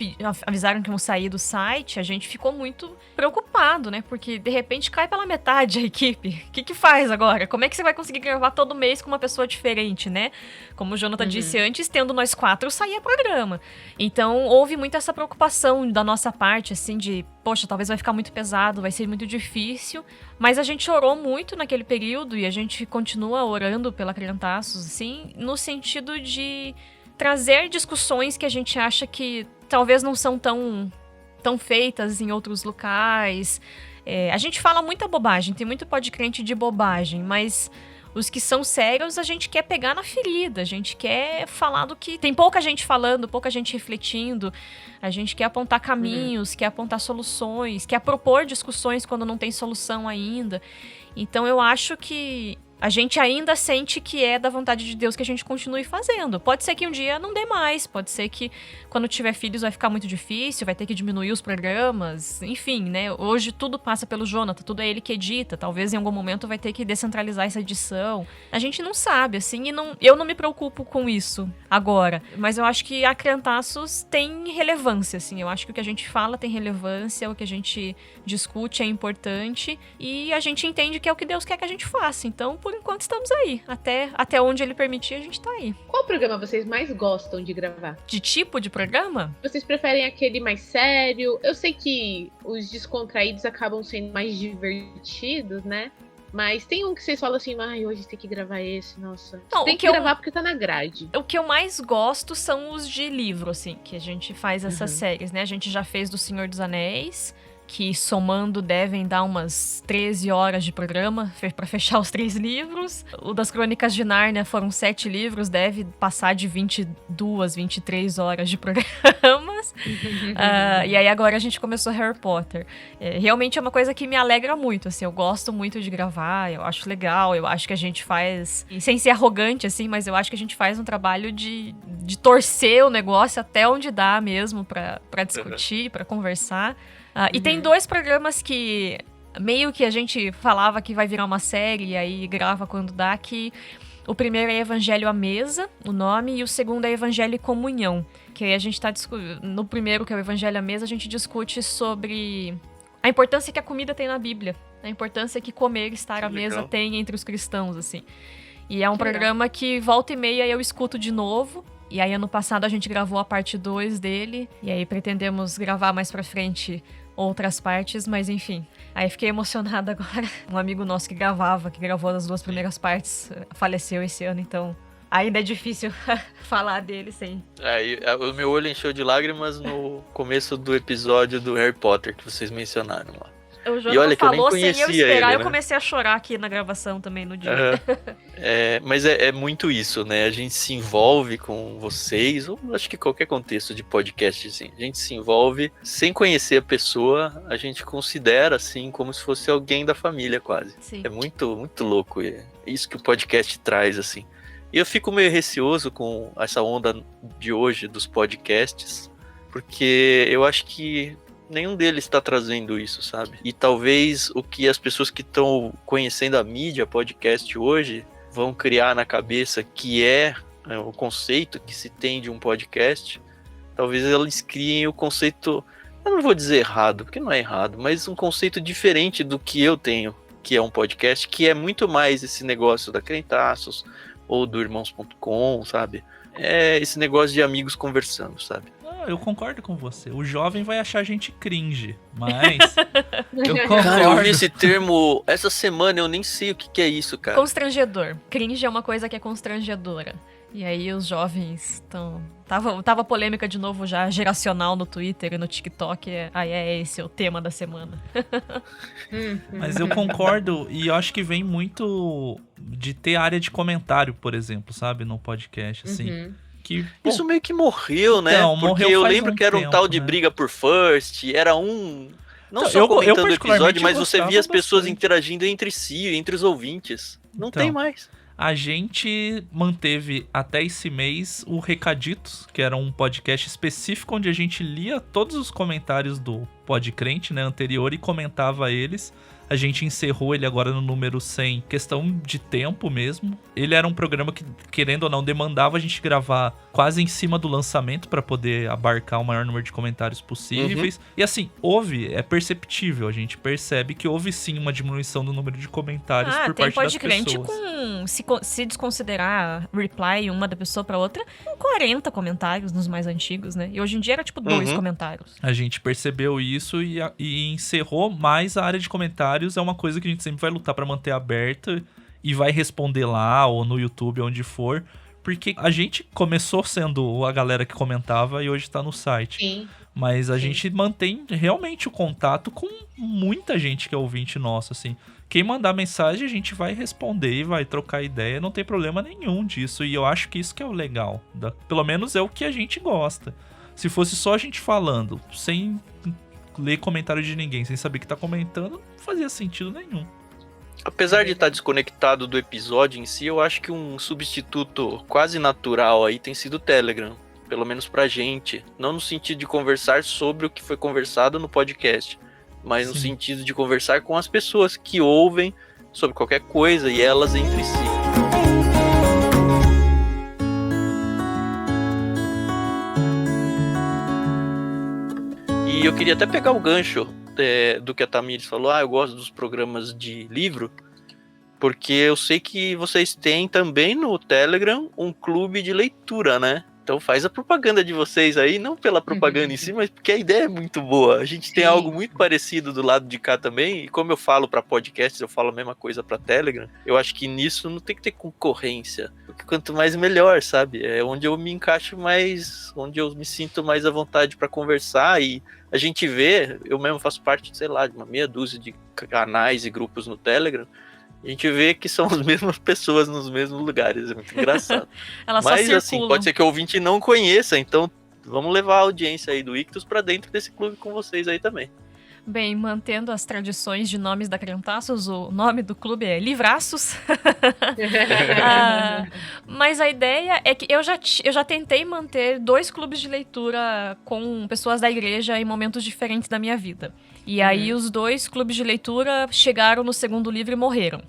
avisaram que iam sair do site, a gente ficou muito preocupado, né? Porque, de repente, cai pela metade a equipe. O que faz agora? Como é que você vai conseguir gravar todo mês com uma pessoa diferente, né? Como o Jonathan disse antes, tendo nós 4, saía programa. Então, houve muito essa preocupação da nossa parte, assim, de... Poxa, talvez vai ficar muito pesado, vai ser muito difícil. Mas a gente orou muito naquele período e a gente continua orando pela Crentaços, assim, no sentido de trazer discussões que a gente acha que talvez não são tão feitas em outros locais. A gente fala muita bobagem, tem muito podcrente de bobagem, mas os que são sérios a gente quer pegar na ferida, a gente quer falar do que... Tem pouca gente falando, pouca gente refletindo, a gente quer apontar caminhos, quer apontar soluções, quer propor discussões quando não tem solução ainda. Então eu acho que a gente ainda sente que é da vontade de Deus que a gente continue fazendo. Pode ser que um dia não dê mais, pode ser que quando tiver filhos vai ficar muito difícil, vai ter que diminuir os programas, enfim, né? Hoje tudo passa pelo Jonathan, tudo é ele que edita, talvez em algum momento vai ter que descentralizar essa edição. A gente não sabe, assim, e eu não me preocupo com isso agora, mas eu acho que a Crentaços tem relevância, assim, eu acho que o que a gente fala tem relevância, o que a gente discute é importante e a gente entende que é o que Deus quer que a gente faça, então por enquanto estamos aí. Até onde ele permitir, a gente tá aí. Qual programa vocês mais gostam de gravar? De tipo de programa? Vocês preferem aquele mais sério? Eu sei que os descontraídos acabam sendo mais divertidos, né? Mas tem um que vocês falam assim, hoje tem que gravar esse, nossa. Não, tem que gravar porque tá na grade. O que eu mais gosto são os de livro, assim, que a gente faz essas séries, né? A gente já fez do Senhor dos Anéis, que somando devem dar umas 13 horas de programa pra fechar os 3 livros. O das Crônicas de Nárnia foram 7 livros, deve passar de 22, 23 horas de programas. E aí agora a gente começou Harry Potter. Realmente é uma coisa que me alegra muito, assim, eu gosto muito de gravar, eu acho legal, eu acho que a gente faz, sem ser arrogante, assim, mas eu acho que a gente faz um trabalho de torcer o negócio até onde dá mesmo pra discutir, pra conversar. E tem 2 programas que meio que a gente falava que vai virar uma série e aí grava quando dá, que o primeiro é Evangelho à Mesa, o nome, e o segundo é Evangelho e Comunhão, que aí a gente tá no primeiro, que é o Evangelho à Mesa, a gente discute sobre a importância que a comida tem na Bíblia, a importância que comer e estar à mesa tem entre os cristãos, assim. E é um programa que volta e meia eu escuto de novo. E aí, ano passado, a gente gravou a parte 2 dele. E aí, pretendemos gravar mais pra frente outras partes, mas enfim. Aí, fiquei emocionada agora. Um amigo nosso que gravou as 2 primeiras partes, faleceu esse ano, então... Ainda é difícil falar dele sem... O meu olho encheu de lágrimas no começo do episódio do Harry Potter que vocês mencionaram lá. O Jonathan falou sem eu esperar, ele, eu comecei a chorar aqui na gravação também no dia. Mas é muito isso, né? A gente se envolve com vocês, ou acho que qualquer contexto de podcast, assim, a gente se envolve sem conhecer a pessoa, a gente considera, assim, como se fosse alguém da família, quase. Sim. É muito, muito louco, é isso que o podcast traz, assim. E eu fico meio receoso com essa onda de hoje dos podcasts, porque eu acho que nenhum deles está trazendo isso, sabe? E talvez o que as pessoas que estão conhecendo a mídia podcast hoje vão criar na cabeça, que é o conceito que se tem de um podcast, talvez elas criem o conceito, eu não vou dizer errado, porque não é errado, mas um conceito diferente do que eu tenho, que é um podcast, que é muito mais esse negócio da Crentaços ou do Irmãos.com, sabe? É esse negócio de amigos conversando, sabe? Eu concordo com você. O jovem vai achar a gente cringe, mas eu concordo. Cara, eu vi esse termo essa semana, eu nem sei o que é isso, cara. Constrangedor. Cringe é uma coisa que é constrangedora. E aí os jovens estão... Tava polêmica de novo já, geracional no Twitter e no TikTok. Esse é o tema da semana. Mas eu concordo, e eu acho que vem muito de ter área de comentário, por exemplo, sabe? No podcast, assim. Que, isso meio que morreu, né? Então, porque eu lembro que era um tal de briga por first, era um... Não só comentando o episódio, mas você via as pessoas interagindo entre si, entre os ouvintes. Não tem mais. A gente manteve até esse mês o Recaditos, que era um podcast específico onde a gente lia todos os comentários do Podcrente, né, anterior, e comentava eles. A gente encerrou ele agora no número 100, questão de tempo mesmo. Ele era um programa que, querendo ou não, demandava a gente gravar quase em cima do lançamento para poder abarcar o maior número de comentários possíveis. E assim, é perceptível, a gente percebe que houve sim uma diminuição do número de comentários por parte das pessoas. Se desconsiderar reply uma da pessoa pra outra, com 40 comentários nos mais antigos, né? E hoje em dia era tipo 2 comentários. A gente percebeu isso e encerrou, mas a área de comentários é uma coisa que a gente sempre vai lutar pra manter aberta e vai responder lá ou no YouTube, onde for, porque a gente começou sendo a galera que comentava e hoje tá no site. Sim. Mas a gente mantém realmente o contato com muita gente que é ouvinte nosso, assim. Quem mandar mensagem, a gente vai responder e vai trocar ideia, não tem problema nenhum disso. E eu acho que isso que é o legal. Pelo menos é o que a gente gosta. Se fosse só a gente falando, sem ler comentário de ninguém, sem saber que tá comentando, não fazia sentido nenhum. Apesar de estar desconectado do episódio em si, eu acho que um substituto quase natural aí tem sido o Telegram. Pelo menos pra gente. Não no sentido de conversar sobre o que foi conversado no podcast, mas no sentido de conversar com as pessoas que ouvem sobre qualquer coisa e elas entre si. E eu queria até pegar o gancho do que a Tamires falou. Eu gosto dos programas de livro, porque eu sei que vocês têm também no Telegram um clube de leitura, né? Então faz a propaganda de vocês aí, não pela propaganda em si, mas porque a ideia é muito boa. A gente tem algo muito parecido do lado de cá também, e como eu falo para podcasts, eu falo a mesma coisa para Telegram. Eu acho que nisso não tem que ter concorrência, porque quanto mais melhor, sabe? É onde eu me encaixo mais, onde eu me sinto mais à vontade para conversar, e a gente vê, eu mesmo faço parte, sei lá, de uma meia dúzia de canais e grupos no Telegram. A gente vê que são as mesmas pessoas nos mesmos lugares, é muito engraçado. Elas Mas só assim, pode ser que o ouvinte não conheça, então vamos levar a audiência aí do Ictus pra dentro desse clube com vocês aí também. Bem, mantendo as tradições de nomes da Crentaços, o nome do clube é Livraços. Mas a ideia é que eu já tentei manter 2 clubes de leitura com pessoas da igreja em momentos diferentes da minha vida. E aí os 2 clubes de leitura chegaram no segundo livro e morreram.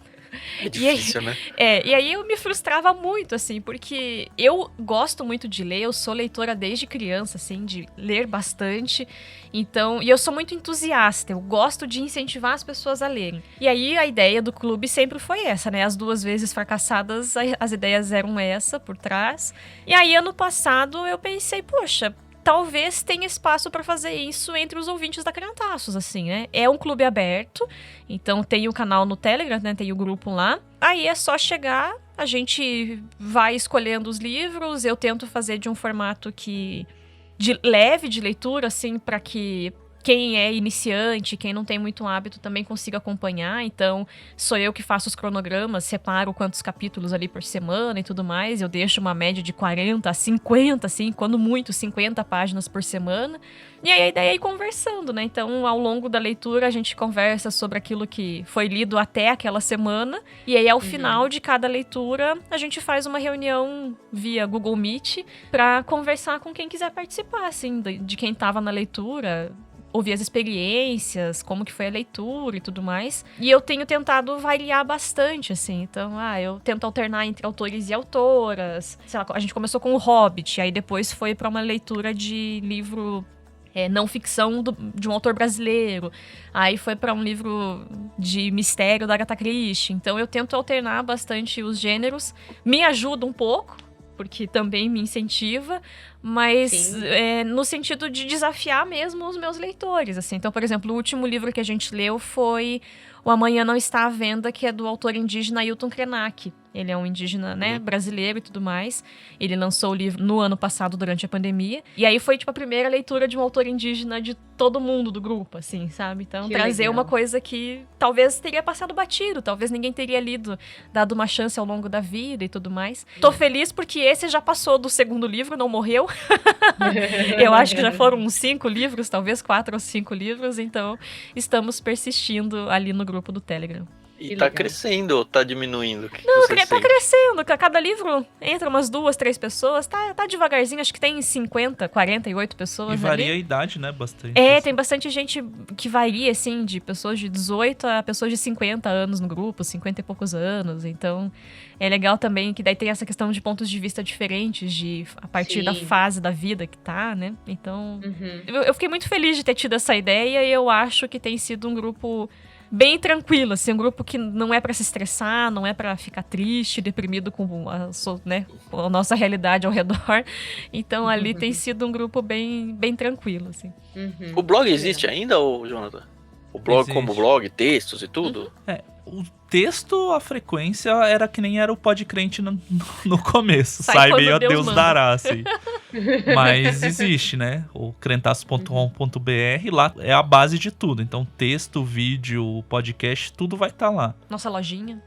É difícil, né? E aí eu me frustrava muito, assim, porque eu gosto muito de ler, eu sou leitora desde criança, assim, de ler bastante. Então, e eu sou muito entusiasta, eu gosto de incentivar as pessoas a lerem. E aí a ideia do clube sempre foi essa, né? As 2 vezes fracassadas, as ideias eram essa por trás. E aí ano passado eu pensei, poxa, talvez tenha espaço para fazer isso entre os ouvintes da Crentaços, assim, né? É um clube aberto, então tem o canal no Telegram, né? Tem o grupo lá. Aí é só chegar, a gente vai escolhendo os livros, eu tento fazer de um formato leve de leitura, assim, para que quem é iniciante, quem não tem muito hábito também consiga acompanhar. Então, sou eu que faço os cronogramas, separo quantos capítulos ali por semana e tudo mais. Eu deixo uma média de 40 a 50, assim, quando muito, 50 páginas por semana. E aí a ideia é ir conversando, né? Então, ao longo da leitura, a gente conversa sobre aquilo que foi lido até aquela semana. E aí, ao final de cada leitura, a gente faz uma reunião via Google Meet para conversar com quem quiser participar, assim, de quem estava na leitura, ouvir as experiências, como que foi a leitura e tudo mais. E eu tenho tentado variar bastante, assim. Então, eu tento alternar entre autores e autoras. Sei lá, a gente começou com o Hobbit, aí depois foi para uma leitura de livro não ficção de um autor brasileiro. Aí foi para um livro de mistério da Agatha Christie. Então, eu tento alternar bastante os gêneros. Me ajuda um pouco, porque também me incentiva, mas no sentido de desafiar mesmo os meus leitores, assim. Então, por exemplo, o último livro que a gente leu foi O Amanhã Não Está à Venda, que é do autor indígena Ailton Krenak. Ele é um indígena, né, brasileiro e tudo mais. Ele lançou o livro no ano passado, durante a pandemia. E aí foi, tipo, a primeira leitura de um autor indígena de todo mundo do grupo, assim, sabe? Então, Que trazer legal. uma coisa que talvez teria passado batido, talvez ninguém teria lido, dado uma chance ao longo da vida e tudo mais. Tô feliz porque esse já passou do segundo livro, não morreu. Eu acho que já foram uns 5 livros, talvez 4 ou 5 livros. Então, estamos persistindo ali no grupo do Telegram. E Que tá legal. crescendo ou tá diminuindo? O que Não, você tá sente? crescendo. Cada livro entra umas 2, 3 pessoas. Tá devagarzinho, acho que tem 50, 48 E pessoas varia a ali. idade, né? Bastante. É, assim. tem bastante gente que varia, assim, de pessoas de 18 a pessoas de 50 anos no grupo, 50 e poucos anos. Então, é legal também que daí tem essa questão de pontos de vista diferentes, a partir da Sim. fase da vida que tá, né? Então, Uhum. eu fiquei muito feliz de ter tido essa ideia e eu acho que tem sido um grupo bem tranquilo, assim, um grupo que não é pra se estressar, não é pra ficar triste, deprimido com a nossa realidade ao redor. Então ali tem sido um grupo bem, bem tranquilo, assim. Uhum. O blog Que existe legal. ainda, ô, Jonathan? O blog Existe. como blog, textos e tudo? O texto, a frequência era que nem era o Podcrente no começo. Sai Sai quando meio a Deus Deus manda. dará, assim. Mas existe, né? O crentaço.com.br, lá é a base de tudo. Então, texto, vídeo, podcast, tudo vai estar lá. Nossa lojinha.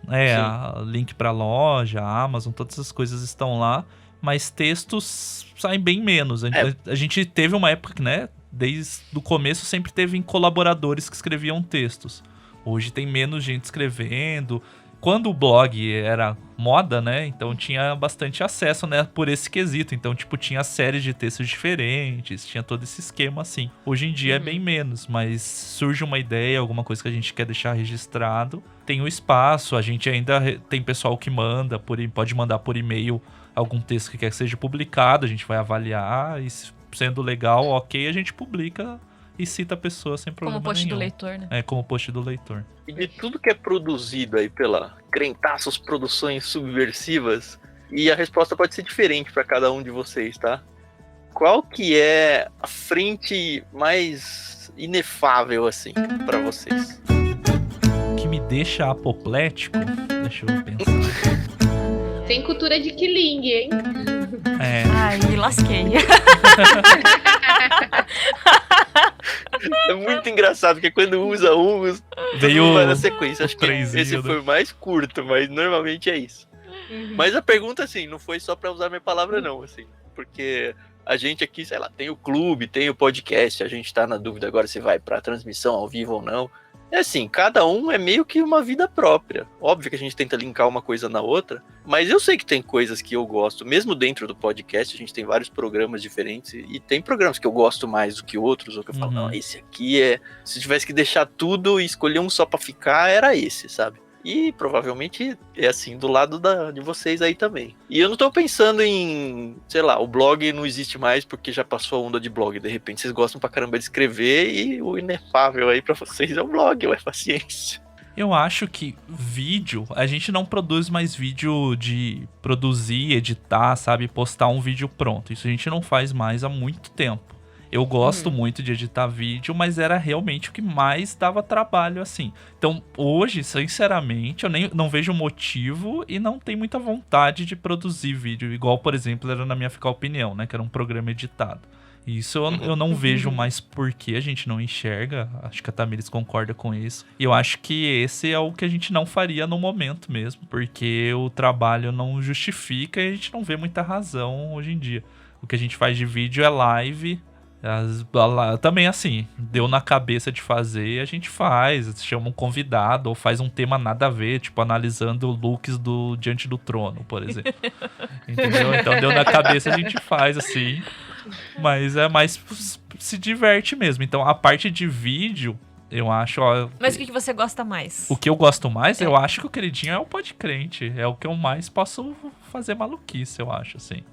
Link pra loja, Amazon, todas essas coisas estão lá. Mas textos saem bem menos. A gente teve uma época, né? Desde o começo sempre teve colaboradores que escreviam textos. Hoje tem menos gente escrevendo. Quando o blog era moda, né? Então tinha bastante acesso, né? Por esse quesito. Então, tipo, tinha séries de textos diferentes. Tinha todo esse esquema, assim. Hoje em dia é bem menos. Mas surge uma ideia, alguma coisa que a gente quer deixar registrado. Tem o espaço. A gente ainda tem pessoal que manda. Pode mandar por e-mail algum texto que quer que seja publicado. A gente vai avaliar. E sendo legal, ok, a gente publica e cita a pessoa sem problema Como post nenhum. do leitor, né? É, como post do leitor. E de tudo que é produzido aí pela Crentaços Produções Subversivas, e a resposta pode ser diferente para cada um de vocês, tá? Qual que é a frente mais inefável, assim, para vocês? O que me deixa apoplético, deixa eu pensar. Tem cultura de Killing, hein? Ai, me lasquei. É muito engraçado, porque quando usa Veio vai na sequência. Acho que trenzinho, esse né? foi mais curto, mas normalmente é isso. Mas a pergunta, assim, não foi só pra usar minha palavra, não, assim. Porque a gente aqui, sei lá, tem o clube, tem o podcast, a gente tá na dúvida agora se vai pra transmissão ao vivo ou não. É assim, cada um é meio que uma vida própria. Óbvio que a gente tenta linkar uma coisa na outra, mas eu sei que tem coisas que eu gosto, mesmo dentro do podcast, a gente tem vários programas diferentes, e tem programas que eu gosto mais do que outros, ou que eu falo, não, esse aqui é... Se tivesse que deixar tudo e escolher um só pra ficar, era esse, sabe? E provavelmente é assim do lado de vocês aí também. E eu não tô pensando em, sei lá, o blog não existe mais porque já passou a onda de blog. De repente vocês gostam pra caramba de escrever e o inefável aí pra vocês é o blog, é paciência. Eu acho que vídeo, a gente não produz mais vídeo de produzir, editar, sabe? Postar um vídeo pronto. Isso a gente não faz mais há muito tempo. Eu gosto muito de editar vídeo, mas era realmente o que mais dava trabalho, assim. Então, hoje, sinceramente, eu não vejo motivo e não tenho muita vontade de produzir vídeo. Igual, por exemplo, era na minha Ficar Opinião, né? Que era um programa editado. Isso eu não vejo mais porque a gente não enxerga. Acho que a Tamires concorda com isso. E eu acho que esse é o que a gente não faria no momento mesmo. Porque o trabalho não justifica e a gente não vê muita razão hoje em dia. O que a gente faz de vídeo é live. Também assim, deu na cabeça de fazer, a gente faz, chama um convidado ou faz um tema nada a ver, tipo analisando looks do Diante do Trono, por exemplo. Entendeu? Então deu na cabeça, a gente faz assim, mas é mais se diverte mesmo. Então a parte de vídeo, eu acho... Mas o que você gosta mais? O que eu gosto mais, eu acho que o queridinho é o Podcrente, é o que eu mais posso fazer maluquice, eu acho, assim.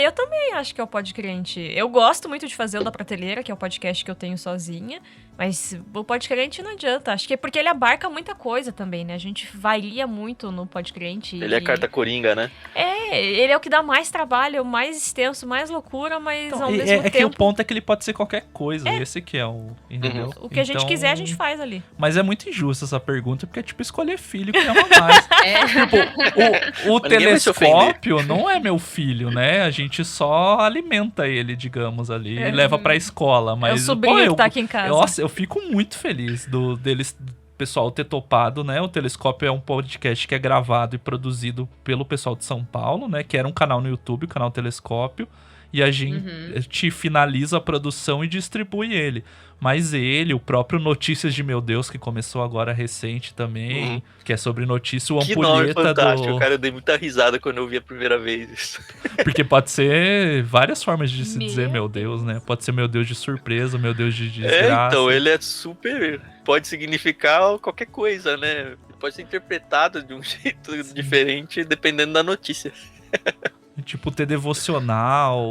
Eu também acho que é o Podcrente. Eu gosto muito de fazer o da Prateleira, que é o podcast que eu tenho sozinha. Mas o Podcrente não adianta. Acho que é porque ele abarca muita coisa também, né? A gente varia muito no Podcrente. Ele é carta coringa, né? Ele é o que dá mais trabalho, mais extenso, mais loucura, mas Então, ao mesmo tempo... É que o ponto é que ele pode ser qualquer coisa. Esse que é o... Entendeu? O que a gente quiser, a gente faz ali. Mas é muito injusta essa pergunta, porque é tipo escolher filho que ama mais. Tipo, o telescópio não é meu filho, né? A gente só alimenta ele, digamos, ali. E leva pra escola. Mas, é o sobrinho que tá aqui em casa. Nossa, eu fico muito feliz deles... pessoal ter topado, né? O Telescópio é um podcast que é gravado e produzido pelo pessoal de São Paulo, né? Que era um canal no YouTube, o canal Telescópio. e a gente finaliza a produção e distribui ele. Mas ele, o próprio Notícias de Meu Deus, que começou agora recente também, que é sobre notícia, o Que nome Ampulheta fantástico, cara, eu dei muita risada quando eu vi a primeira vez isso. Porque pode ser várias formas de se dizer Meu meu Deus, né? Pode ser meu Deus de surpresa, meu Deus de desgraça. Então, ele é super... Pode significar qualquer coisa, né? Pode ser interpretado de um jeito diferente, dependendo da notícia. Tipo, ter devocional,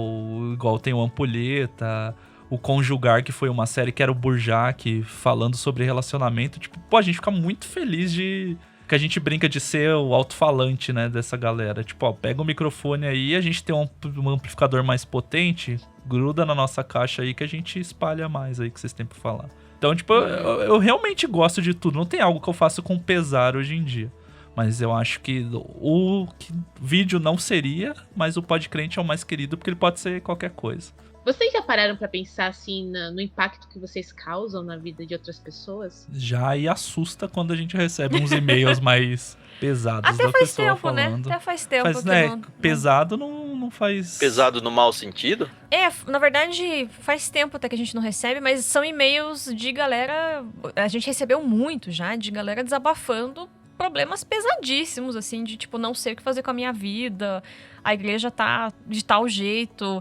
igual tem o Ampulheta, o Conjugar, que foi uma série que era o Burjac falando sobre relacionamento. Tipo, pô, a gente fica muito feliz de... Que a gente brinca de ser o alto-falante, né, dessa galera. Tipo, ó, pega o microfone aí, a gente tem um amplificador mais potente, gruda na nossa caixa aí que a gente espalha mais aí que vocês têm pra falar. Então, tipo, eu realmente gosto de tudo. Não tem algo que eu faço com pesar hoje em dia. Mas eu acho que o vídeo não seria, mas o Podcrente é o mais querido porque ele pode ser qualquer coisa. Vocês já pararam pra pensar assim no impacto que vocês causam na vida de outras pessoas? Já e assusta quando a gente recebe uns e-mails mais pesados Até da faz pessoa tempo, falando. né? Até faz tempo que né? não... Pesado não faz... Pesado no mau sentido? É, na verdade, faz tempo até que a gente não recebe, mas são e-mails de galera... A gente recebeu muito já, de galera desabafando problemas pesadíssimos, assim, de tipo, não sei o que fazer com a minha vida, a igreja tá de tal jeito...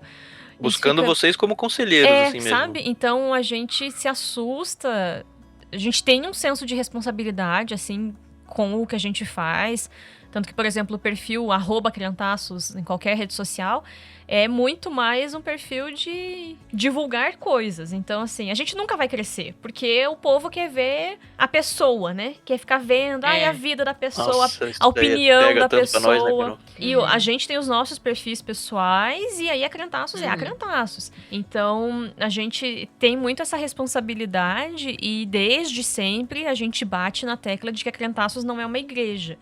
Buscando vocês como conselheiros, assim mesmo. Sabe? Então a gente se assusta, a gente tem um senso de responsabilidade, assim, com o que a gente faz. Tanto que, por exemplo, o perfil @criantaços em qualquer rede social é muito mais um perfil de divulgar coisas. Então, assim, a gente nunca vai crescer, porque o povo quer ver a pessoa, né? Quer ficar vendo a vida da pessoa, Nossa, a opinião da tanto pra nós, né, pessoa. Bruno? E a gente tem os nossos perfis pessoais e aí a Crentaços é a Crentaços. Então, a gente tem muito essa responsabilidade e desde sempre a gente bate na tecla de que a Crentaços não é uma igreja.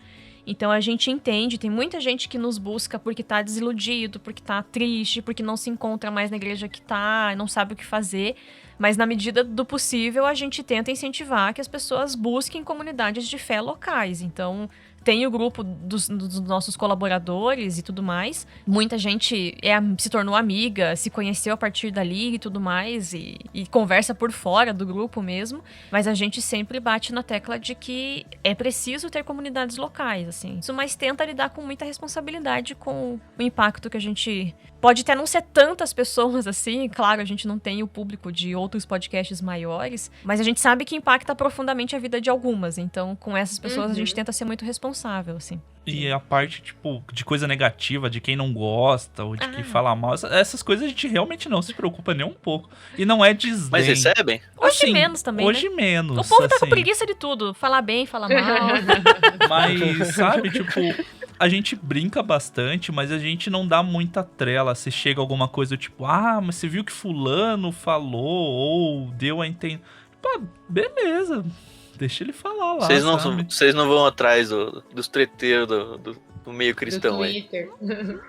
Então a gente entende, tem muita gente que nos busca porque tá desiludido, porque tá triste, porque não se encontra mais na igreja que tá, não sabe o que fazer. Mas na medida do possível a gente tenta incentivar que as pessoas busquem comunidades de fé locais. Então tem o grupo dos nossos colaboradores e tudo mais. Muita gente se tornou amiga, se conheceu a partir dali e tudo mais, e conversa por fora do grupo mesmo. Mas a gente sempre bate na tecla de que é preciso ter comunidades locais, assim. Isso, mas tenta lidar com muita responsabilidade com o impacto que a gente... Pode até não ser tantas pessoas assim, claro, a gente não tem o público de outros podcasts maiores, mas a gente sabe que impacta profundamente a vida de algumas. Então, com essas pessoas, a gente tenta ser muito responsável, assim. E a parte, tipo, de coisa negativa, de quem não gosta, ou de quem fala mal, essas coisas a gente realmente não se preocupa nem um pouco. E não é desdém. Mas recebem? Hoje menos também, Hoje né? menos. O povo tá assim. com preguiça de tudo. Falar bem, falar mal. Mas, sabe, tipo... A gente brinca bastante, mas a gente não dá muita trela se chega alguma coisa tipo, mas você viu que fulano falou ou deu a entender. Pô, beleza, deixa ele falar lá, Vocês não vão atrás dos treteiros do meio cristão do aí. Twitter.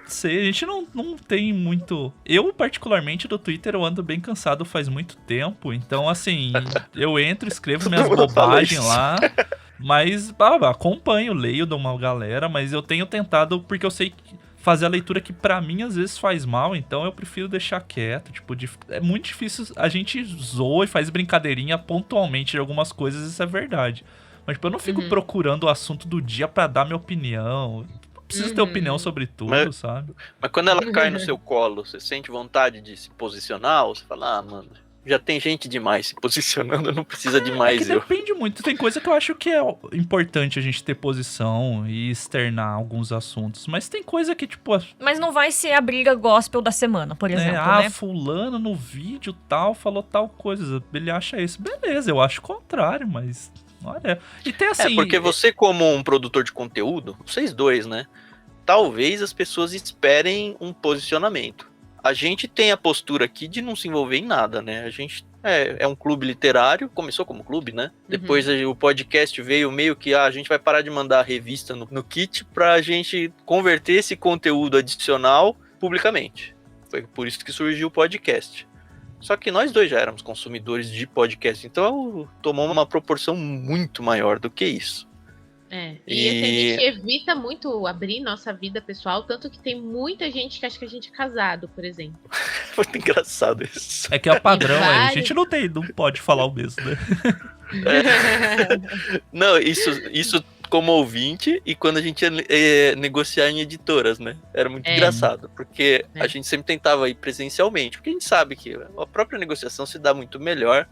Sei, a gente não tem muito... Eu, particularmente, do Twitter, eu ando bem cansado faz muito tempo, então, assim, eu entro, escrevo minhas bobagens lá... Mas acompanho, leio de uma galera, mas eu tenho tentado, porque eu sei fazer a leitura que pra mim às vezes faz mal, então eu prefiro deixar quieto. Tipo, é muito difícil, a gente zoa e faz brincadeirinha pontualmente de algumas coisas, isso é verdade. Mas tipo, eu não fico procurando o assunto do dia pra dar minha opinião. Não preciso ter opinião sobre tudo, sabe? Mas quando ela cai no seu colo, você sente vontade de se posicionar? Ou você fala, mano... Já tem gente demais se posicionando, não precisa de mais eu. Depende muito. Tem coisa que eu acho que é importante a gente ter posição e externar alguns assuntos. Mas tem coisa que, tipo... Mas não vai ser a briga gospel da semana, por exemplo, né? Fulano no vídeo tal, falou tal coisa. Ele acha isso. Beleza, eu acho o contrário, mas... Olha... E tem assim... porque você como um produtor de conteúdo, vocês dois, né? Talvez as pessoas esperem um posicionamento. A gente tem a postura aqui de não se envolver em nada, né? A gente é um clube literário, começou como clube, né? Depois o podcast veio meio que a gente vai parar de mandar a revista no kit pra gente converter esse conteúdo adicional publicamente. Foi por isso que surgiu o podcast. Só que nós dois já éramos consumidores de podcast, então tomou uma proporção muito maior do que isso. E assim, a gente evita muito abrir nossa vida pessoal, tanto que tem muita gente que acha que a gente é casado, por exemplo. Muito engraçado isso. É que é o padrão, Vários. a gente não pode falar o mesmo, né? Não, isso como ouvinte e quando a gente ia negociar em editoras, né? Era muito engraçado, porque a gente sempre tentava ir presencialmente, porque a gente sabe que a própria negociação se dá muito melhor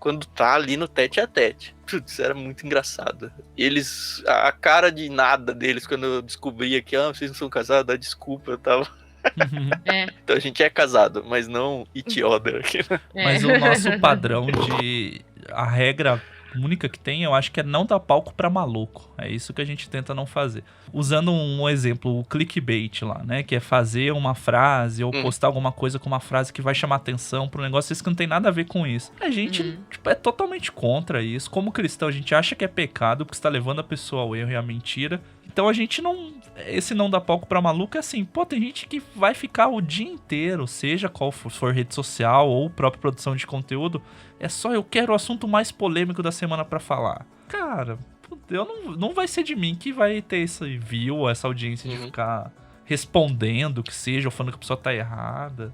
quando tá ali no tete a tete. Putz, era muito engraçado. Eles, a cara de nada deles quando eu descobria que, vocês não são casados, dá desculpa, eu tava... Então a gente é casado, mas não each other aqui, né? Mas o nosso padrão a regra única que tem, eu acho que é não dar palco pra maluco. É isso que a gente tenta não fazer. Usando um exemplo, o clickbait lá, né? Que é fazer uma frase ou postar alguma coisa com uma frase que vai chamar atenção pra um negócio que não tem nada a ver com isso. A gente é totalmente contra isso. Como cristão, a gente acha que é pecado porque está levando a pessoa ao erro e à mentira. Então a gente não... Esse não dá palco pra maluco é assim, tem gente que vai ficar o dia inteiro, seja qual for rede social ou própria produção de conteúdo, é só eu quero o assunto mais polêmico da semana pra falar. Cara, não vai ser de mim que vai ter esse view, essa audiência de ficar respondendo, que seja, ou falando que a pessoa tá errada.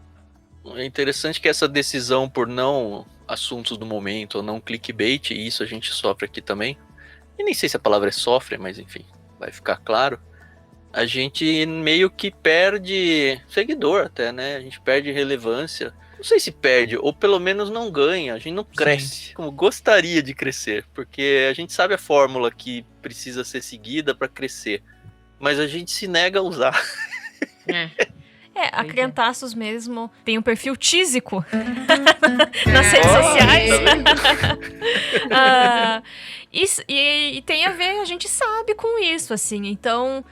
É interessante que essa decisão por não assuntos do momento, ou não clickbait, e isso a gente sofre aqui também, e nem sei se a palavra é sofre, mas enfim, vai ficar claro. A gente meio que perde seguidor até, né? A gente perde relevância. Não sei se perde, ou pelo menos não ganha. A gente não cresce como gostaria de crescer. Porque a gente sabe a fórmula que precisa ser seguida para crescer. Mas a gente se nega a usar. A Crentaços mesmo tem um perfil tísico nas redes sociais. E tem a ver, a gente sabe com isso, assim. Então...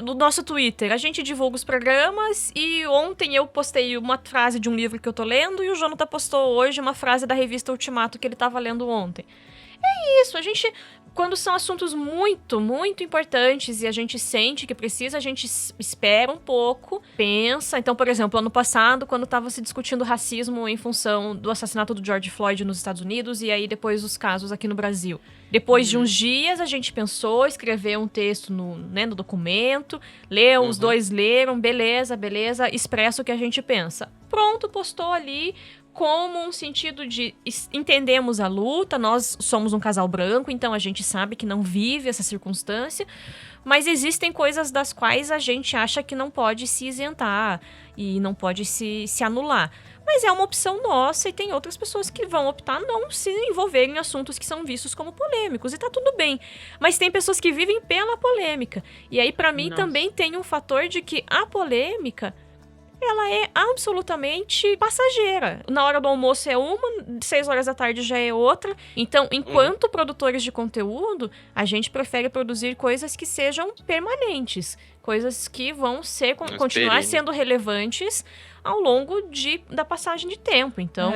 No nosso Twitter, a gente divulga os programas e ontem eu postei uma frase de um livro que eu tô lendo e o Jonathan postou hoje uma frase da revista Ultimato que ele tava lendo ontem. É isso, a gente... Quando são assuntos muito, muito importantes e a gente sente que precisa, a gente espera um pouco, pensa. Então, por exemplo, ano passado, quando estava se discutindo racismo em função do assassinato do George Floyd nos Estados Unidos e aí depois os casos aqui no Brasil. Depois de uns dias, a gente pensou, escreveu um texto no documento, leu, os dois leram, beleza, expressa o que a gente pensa. Pronto, postou ali... como um sentido de entendemos a luta, nós somos um casal branco, então a gente sabe que não vive essa circunstância, mas existem coisas das quais a gente acha que não pode se isentar e não pode se anular. Mas é uma opção nossa e tem outras pessoas que vão optar não se envolverem em assuntos que são vistos como polêmicos, e tá tudo bem. Mas tem pessoas que vivem pela polêmica. E aí, pra mim, também tem um fator de que a polêmica... ela é absolutamente passageira. Na hora do almoço é uma, 6 horas da tarde já é outra. Então, enquanto produtores de conteúdo, a gente prefere produzir coisas que sejam permanentes. Coisas que vão continuar sendo relevantes ao longo da passagem de tempo. Então...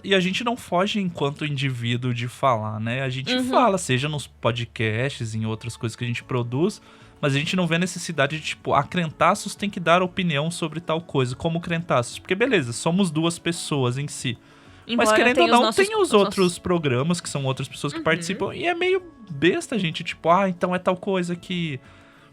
E a gente não foge enquanto indivíduo de falar, né? A gente fala, seja nos podcasts, em outras coisas que a gente produz... Mas a gente não vê a necessidade de, a Crentaços tem que dar opinião sobre tal coisa, como Crentaços. Porque, beleza, somos 2 pessoas em si. Embora mas, querendo ou não, tem os outros programas, que são outras pessoas que participam. E é meio besta a gente, então é tal coisa que...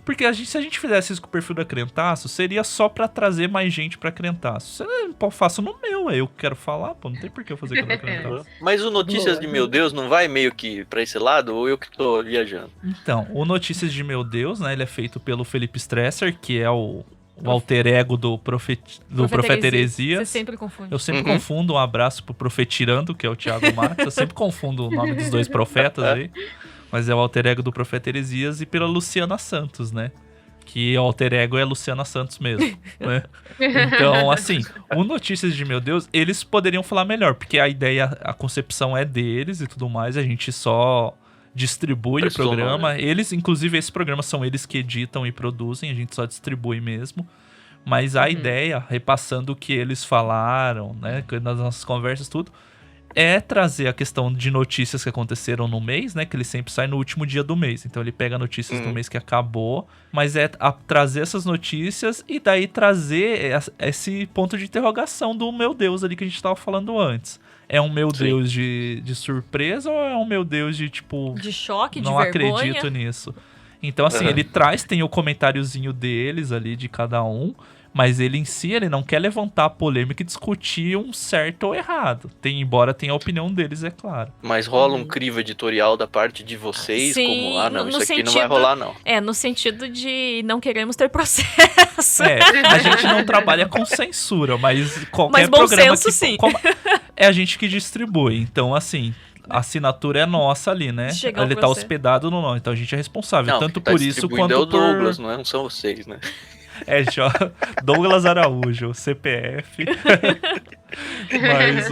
Porque se a gente fizesse isso com o perfil da Crentaços, seria só pra trazer mais gente pra Crentaços. Eu faço no meu, eu quero falar, não tem por que eu fazer com a Crentaços. Mas o Notícias de Meu Deus não vai meio que pra esse lado, ou eu que tô viajando? Então, o Notícias de Meu Deus, né, ele é feito pelo Felipe Stresser, que é o alter ego do Profeta Heresias. Você sempre confunde. Eu sempre confundo, um abraço pro Profetirando, que é o Thiago Matos. Eu sempre confundo o nome dos 2 profetas aí. Mas é o alter ego do Profeta Heresias, e pela Luciana Santos, né? Que o alter ego é Luciana Santos mesmo, né? Então, assim, o Notícias de Meu Deus, eles poderiam falar melhor, porque a ideia, a concepção é deles e tudo mais, a gente só distribui o programa. Né? Eles, inclusive, esse programa são eles que editam e produzem, a gente só distribui mesmo. Mas a ideia, repassando o que eles falaram, né? Nas nossas conversas, tudo... é trazer a questão de notícias que aconteceram no mês, né? Que ele sempre sai no último dia do mês. Então ele pega notícias do mês que acabou, mas trazer essas notícias e daí trazer esse ponto de interrogação do meu Deus ali que a gente tava falando antes. É um meu Deus de surpresa ou é um meu Deus de de choque, não de vergonha? acredito nisso. Então, assim, ele tem o comentáriozinho deles ali, de cada um, mas ele em si, ele não quer levantar a polêmica e discutir um certo ou errado. Embora tenha a opinião deles, é claro. Mas rola um crivo editorial da parte de vocês, Sim, como, não, no isso aqui sentido, não vai rolar, não. No sentido de não queremos ter processo. A gente não trabalha com censura, mas qualquer Mas bom programa senso, que... sim. É a gente que distribui, então, assim... A assinatura é nossa ali, né? Chega Ele pra tá você. hospedado no nome, então a gente é responsável, Não, tanto tá por isso quanto é o por... Douglas, não são vocês, né? Douglas Araújo, CPF. Mas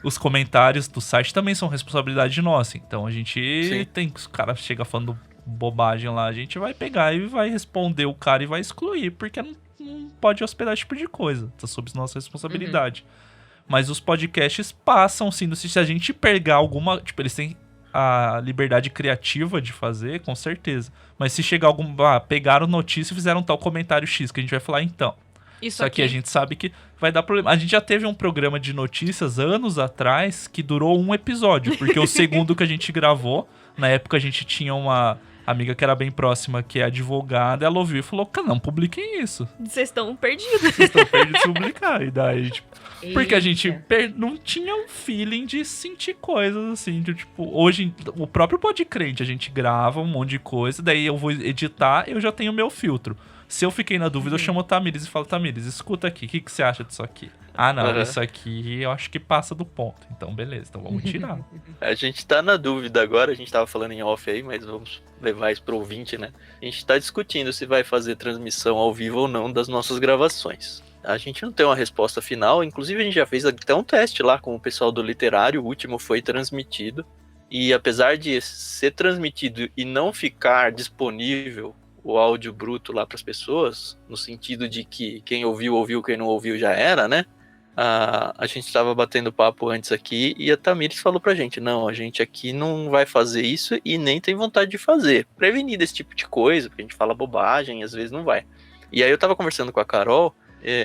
os comentários do site também são responsabilidade nossa. Então a gente tem... Se o cara chega falando bobagem lá, a gente vai pegar e vai responder o cara e vai excluir, porque não pode hospedar esse tipo de coisa. Tá sob nossa responsabilidade. Mas os podcasts passam, sim, se a gente pegar alguma... Tipo, eles têm a liberdade criativa de fazer, com certeza. Mas se chegar pegaram notícia e fizeram tal comentário X, que a gente vai falar, então. Isso Só que a gente sabe que vai dar problema. A gente já teve um programa de notícias anos atrás que durou um episódio, porque o segundo que a gente gravou, na época a gente tinha uma amiga que era bem próxima, que é advogada, ela ouviu e falou, não publiquem isso. Vocês estão perdidos. Vocês estão perdidos de publicar. E daí, tipo... Porque a gente não tinha um feeling de sentir coisas assim, de, tipo, hoje, o próprio Podcrente, a gente grava um monte de coisa, daí eu vou editar, eu já tenho o meu filtro. Se eu fiquei na dúvida, eu chamo o Tamires e falo, Tamires, escuta aqui, o que você acha disso aqui? Não, isso aqui eu acho que passa do ponto. Então, beleza, então vamos tirar. A gente tá na dúvida agora, a gente tava falando em off aí, mas vamos levar isso pro ouvinte, né? A gente tá discutindo se vai fazer transmissão ao vivo ou não das nossas gravações. A gente não tem uma resposta final, inclusive a gente já fez até um teste lá com o pessoal do Literário, o último foi transmitido, e apesar de ser transmitido e não ficar disponível o áudio bruto lá para as pessoas, no sentido de que quem ouviu, quem não ouviu já era, né? A gente estava batendo papo antes aqui e a Tamires falou pra gente, não, a gente aqui não vai fazer isso e nem tem vontade de fazer. Prevenir desse tipo de coisa, porque a gente fala bobagem e às vezes não vai. E aí eu tava conversando com a Carol,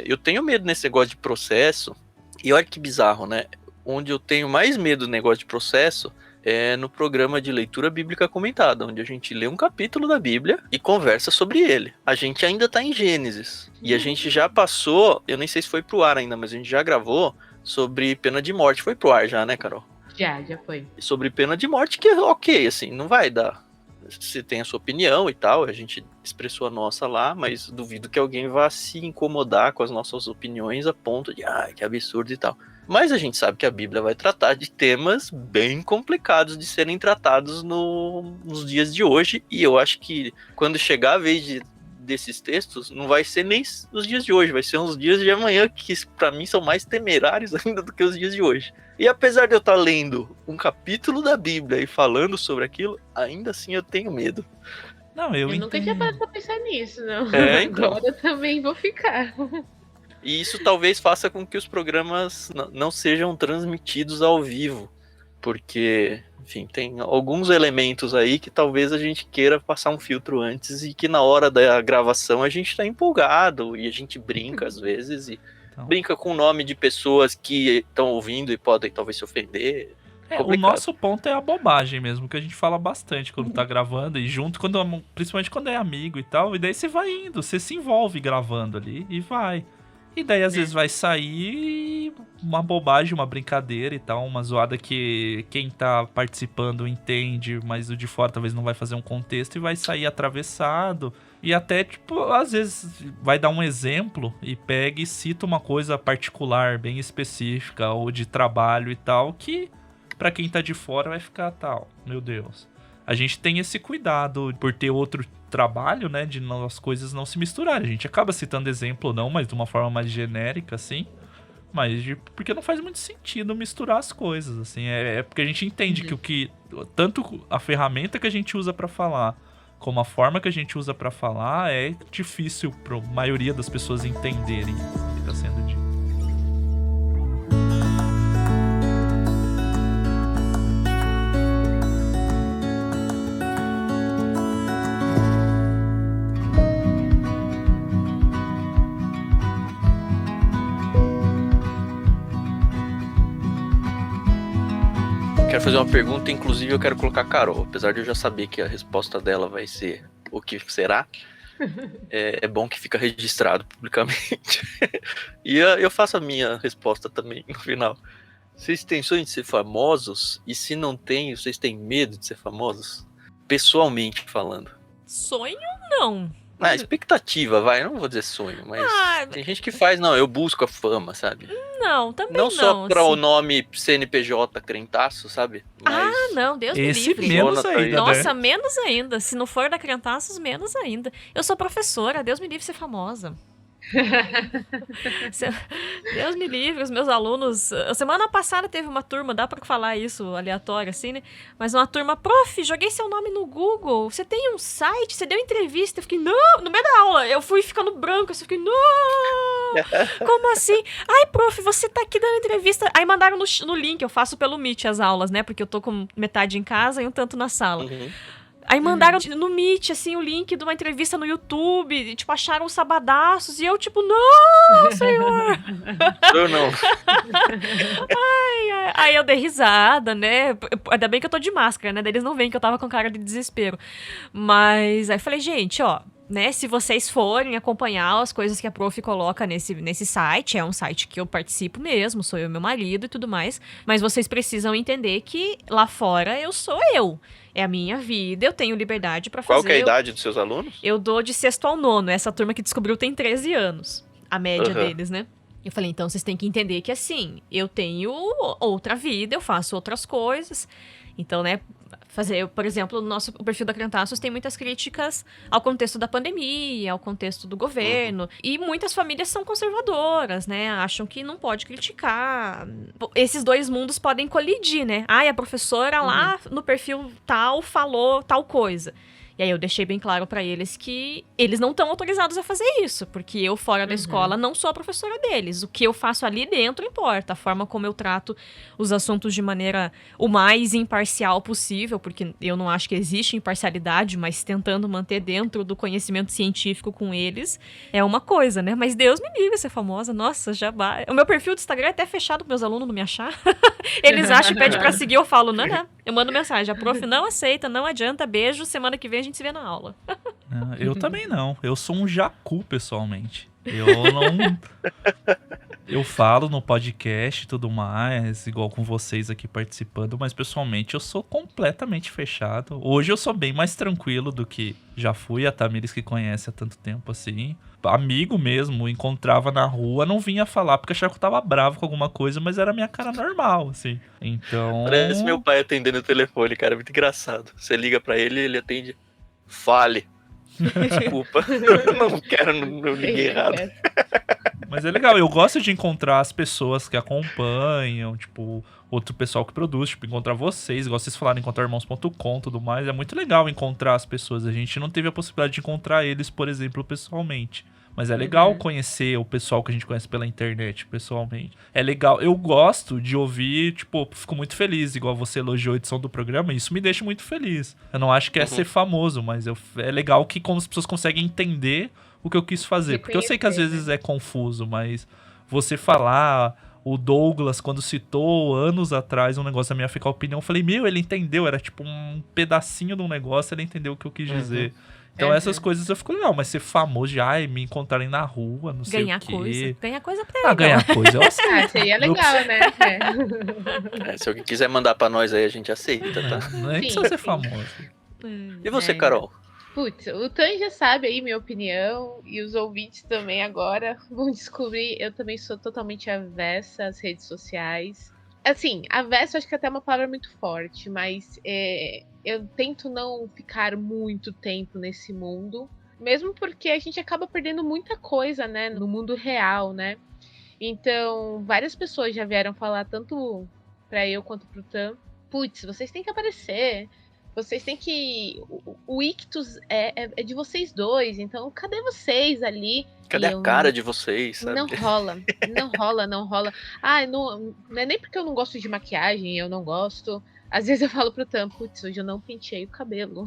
eu tenho medo nesse negócio de processo, e olha que bizarro, né? Onde eu tenho mais medo do negócio de processo é no programa de leitura bíblica comentada, onde a gente lê um capítulo da Bíblia e conversa sobre ele. A gente ainda tá em Gênesis, e a gente já passou, eu nem sei se foi pro ar ainda, mas a gente já gravou sobre pena de morte. Foi pro ar já, né, Carol? Já foi. Sobre pena de morte, que é ok, assim, não vai dar. Você tem a sua opinião e tal, a gente expressou a nossa lá, mas duvido que alguém vá se incomodar com as nossas opiniões a ponto de, que absurdo e tal. Mas a gente sabe que a Bíblia vai tratar de temas bem complicados de serem tratados nos dias de hoje, e eu acho que quando chegar a vez desses textos, não vai ser nem nos dias de hoje, vai ser uns dias de amanhã, que pra mim são mais temerários ainda do que os dias de hoje. E apesar de eu estar lendo um capítulo da Bíblia e falando sobre aquilo, ainda assim eu tenho medo. Não, eu nunca tinha parado pra pensar nisso, não. Então. Agora eu também vou ficar. E isso talvez faça com que os programas não sejam transmitidos ao vivo, porque, enfim, tem alguns elementos aí que talvez a gente queira passar um filtro antes e que na hora da gravação a gente tá empolgado e a gente brinca às vezes e brinca com o nome de pessoas que estão ouvindo e podem talvez se ofender. O nosso ponto é a bobagem mesmo, que a gente fala bastante quando tá gravando e junto, principalmente quando é amigo e tal, e daí você vai indo, você se envolve gravando ali e vai. E daí às vezes vai sair uma bobagem, uma brincadeira e tal, uma zoada que quem tá participando entende, mas o de fora talvez não vai fazer um contexto e vai sair atravessado. E até, tipo, às vezes vai dar um exemplo e pega e cita uma coisa particular, bem específica, ou de trabalho e tal, que pra quem tá de fora vai ficar tal, meu Deus. A gente tem esse cuidado por ter outro trabalho, né, de as coisas não se misturarem. A gente acaba citando exemplo não, mas de uma forma mais genérica, assim. Mas porque não faz muito sentido misturar as coisas, assim. É porque a gente entende que tanto a ferramenta que a gente usa pra falar, como a forma que a gente usa pra falar, é difícil pra maioria das pessoas entenderem o que tá sendo dito. Quero fazer uma pergunta, inclusive eu quero colocar a Carol, apesar de eu já saber que a resposta dela vai ser o que será. É bom que fica registrado publicamente. E eu faço a minha resposta também no final. Vocês têm sonho de ser famosos? E se não tem, vocês têm medo de ser famosos? Pessoalmente falando. Sonho, não. Expectativa, vai. Eu não vou dizer sonho, mas tem gente que faz, não, eu busco a fama, sabe? Não, também não. Não só para o nome CNPJ crentaço, sabe? Mas não, Deus me esse livre. menos ainda, Nossa, né? menos ainda. Se não for da Crentaços, menos ainda. Eu sou professora, Deus me livre ser famosa. Deus me livre, os meus alunos. A semana passada teve uma turma, dá pra falar isso aleatório assim, né? Mas uma turma, prof, joguei seu nome no Google. Você tem um site? Você deu entrevista? Eu fiquei, não, no meio da aula. Eu fui ficando branco, eu fiquei, não! Como assim? Ai, prof, você tá aqui dando entrevista. Aí mandaram no link, eu faço pelo Meet as aulas, né? Porque eu tô com metade em casa e um tanto na sala. Aí mandaram no Meet, assim, o link de uma entrevista no YouTube, e, tipo, acharam os sabadaços, e eu, tipo, não, senhor! Eu não. Aí eu dei risada, né? Ainda bem que eu tô de máscara, né? Daí eles não veem que eu tava com cara de desespero. Mas aí eu falei, gente, ó, né? Se vocês forem acompanhar as coisas que a prof coloca nesse site, é um site que eu participo mesmo, sou eu e meu marido e tudo mais, mas vocês precisam entender que lá fora eu sou eu. É a minha vida, eu tenho liberdade pra fazer. Qual que é a idade dos seus alunos? Eu dou de 6º ao 9º. Essa turma que descobriu tem 13 anos. A média deles, né? Eu falei, então vocês têm que entender que assim, eu tenho outra vida, eu faço outras coisas. Então, né, por exemplo, o perfil da Crentaços tem muitas críticas ao contexto da pandemia, ao contexto do governo. E muitas famílias são conservadoras, né? Acham que não pode criticar. Esses dois mundos podem colidir, né? A professora lá no perfil tal falou tal coisa. E aí eu deixei bem claro pra eles que eles não estão autorizados a fazer isso, porque eu fora da escola não sou a professora deles. O que eu faço ali dentro importa, a forma como eu trato os assuntos de maneira o mais imparcial possível, porque eu não acho que existe imparcialidade, mas tentando manter dentro do conhecimento científico com eles é uma coisa, né? Mas Deus me livre ser famosa, nossa, já vai. O meu perfil do Instagram é até fechado para meus alunos não me achar. Eles acham, pedem pra seguir, eu falo, não. Eu mando mensagem, a prof não aceita, não adianta, beijo, semana que vem a gente se vê na aula. Eu também não. Eu sou um jacu, pessoalmente. Eu não... Eu falo no podcast e tudo mais, igual com vocês aqui participando, mas pessoalmente eu sou completamente fechado. Hoje eu sou bem mais tranquilo do que já fui. A Tamires que conhece há tanto tempo assim. Amigo mesmo, encontrava na rua, não vinha falar porque achava que eu tava bravo com alguma coisa, mas era a minha cara normal, assim. Então... Parece meu pai atendendo o telefone, cara, muito engraçado. Você liga pra ele, ele atende, fale. Desculpa, eu não quero, não liguei errado. Mas é legal, eu gosto de encontrar as pessoas que acompanham, tipo, outro pessoal que produz, tipo, encontrar vocês, igual vocês falaram, encontrar irmãos.com e tudo mais. É muito legal encontrar as pessoas. A gente não teve a possibilidade de encontrar eles, por exemplo, pessoalmente. Mas é legal conhecer o pessoal que a gente conhece pela internet, pessoalmente. É legal, eu gosto de ouvir, tipo, fico muito feliz, igual você elogiou a edição do programa, isso me deixa muito feliz. Eu não acho que é ser famoso, mas é legal que como as pessoas conseguem entender o que eu quis fazer. Porque eu sei que às vezes é confuso, mas você falar... O Douglas, quando citou anos atrás um negócio da minha Ficar Opinião, eu falei, ele entendeu, era tipo um pedacinho de um negócio, ele entendeu o que eu quis dizer. Então essas coisas eu fico legal, mas ser famoso de, me encontrarem na rua, não sei o quê. Ganhar coisa pra ele. Ganhar coisa, eu aceito. Seria legal, né? Se alguém quiser mandar pra nós aí, a gente aceita, tá? Não é precisa ser famoso. E você, Carol? Putz, o Tan já sabe aí minha opinião, e os ouvintes também agora vão descobrir, eu também sou totalmente avessa às redes sociais. Assim, avessa acho que até é uma palavra muito forte, mas eu tento não ficar muito tempo nesse mundo, mesmo porque a gente acaba perdendo muita coisa, né, no mundo real, né? Então, várias pessoas já vieram falar, tanto pra eu quanto pro Tan, putz, vocês têm que aparecer... Vocês têm que... O Ictus é de vocês dois, então cadê vocês ali? Cadê a cara de vocês, sabe? Não rola. Não é nem porque eu não gosto de maquiagem, eu não gosto. Às vezes eu falo pro Tam, putz, hoje eu não penteei o cabelo.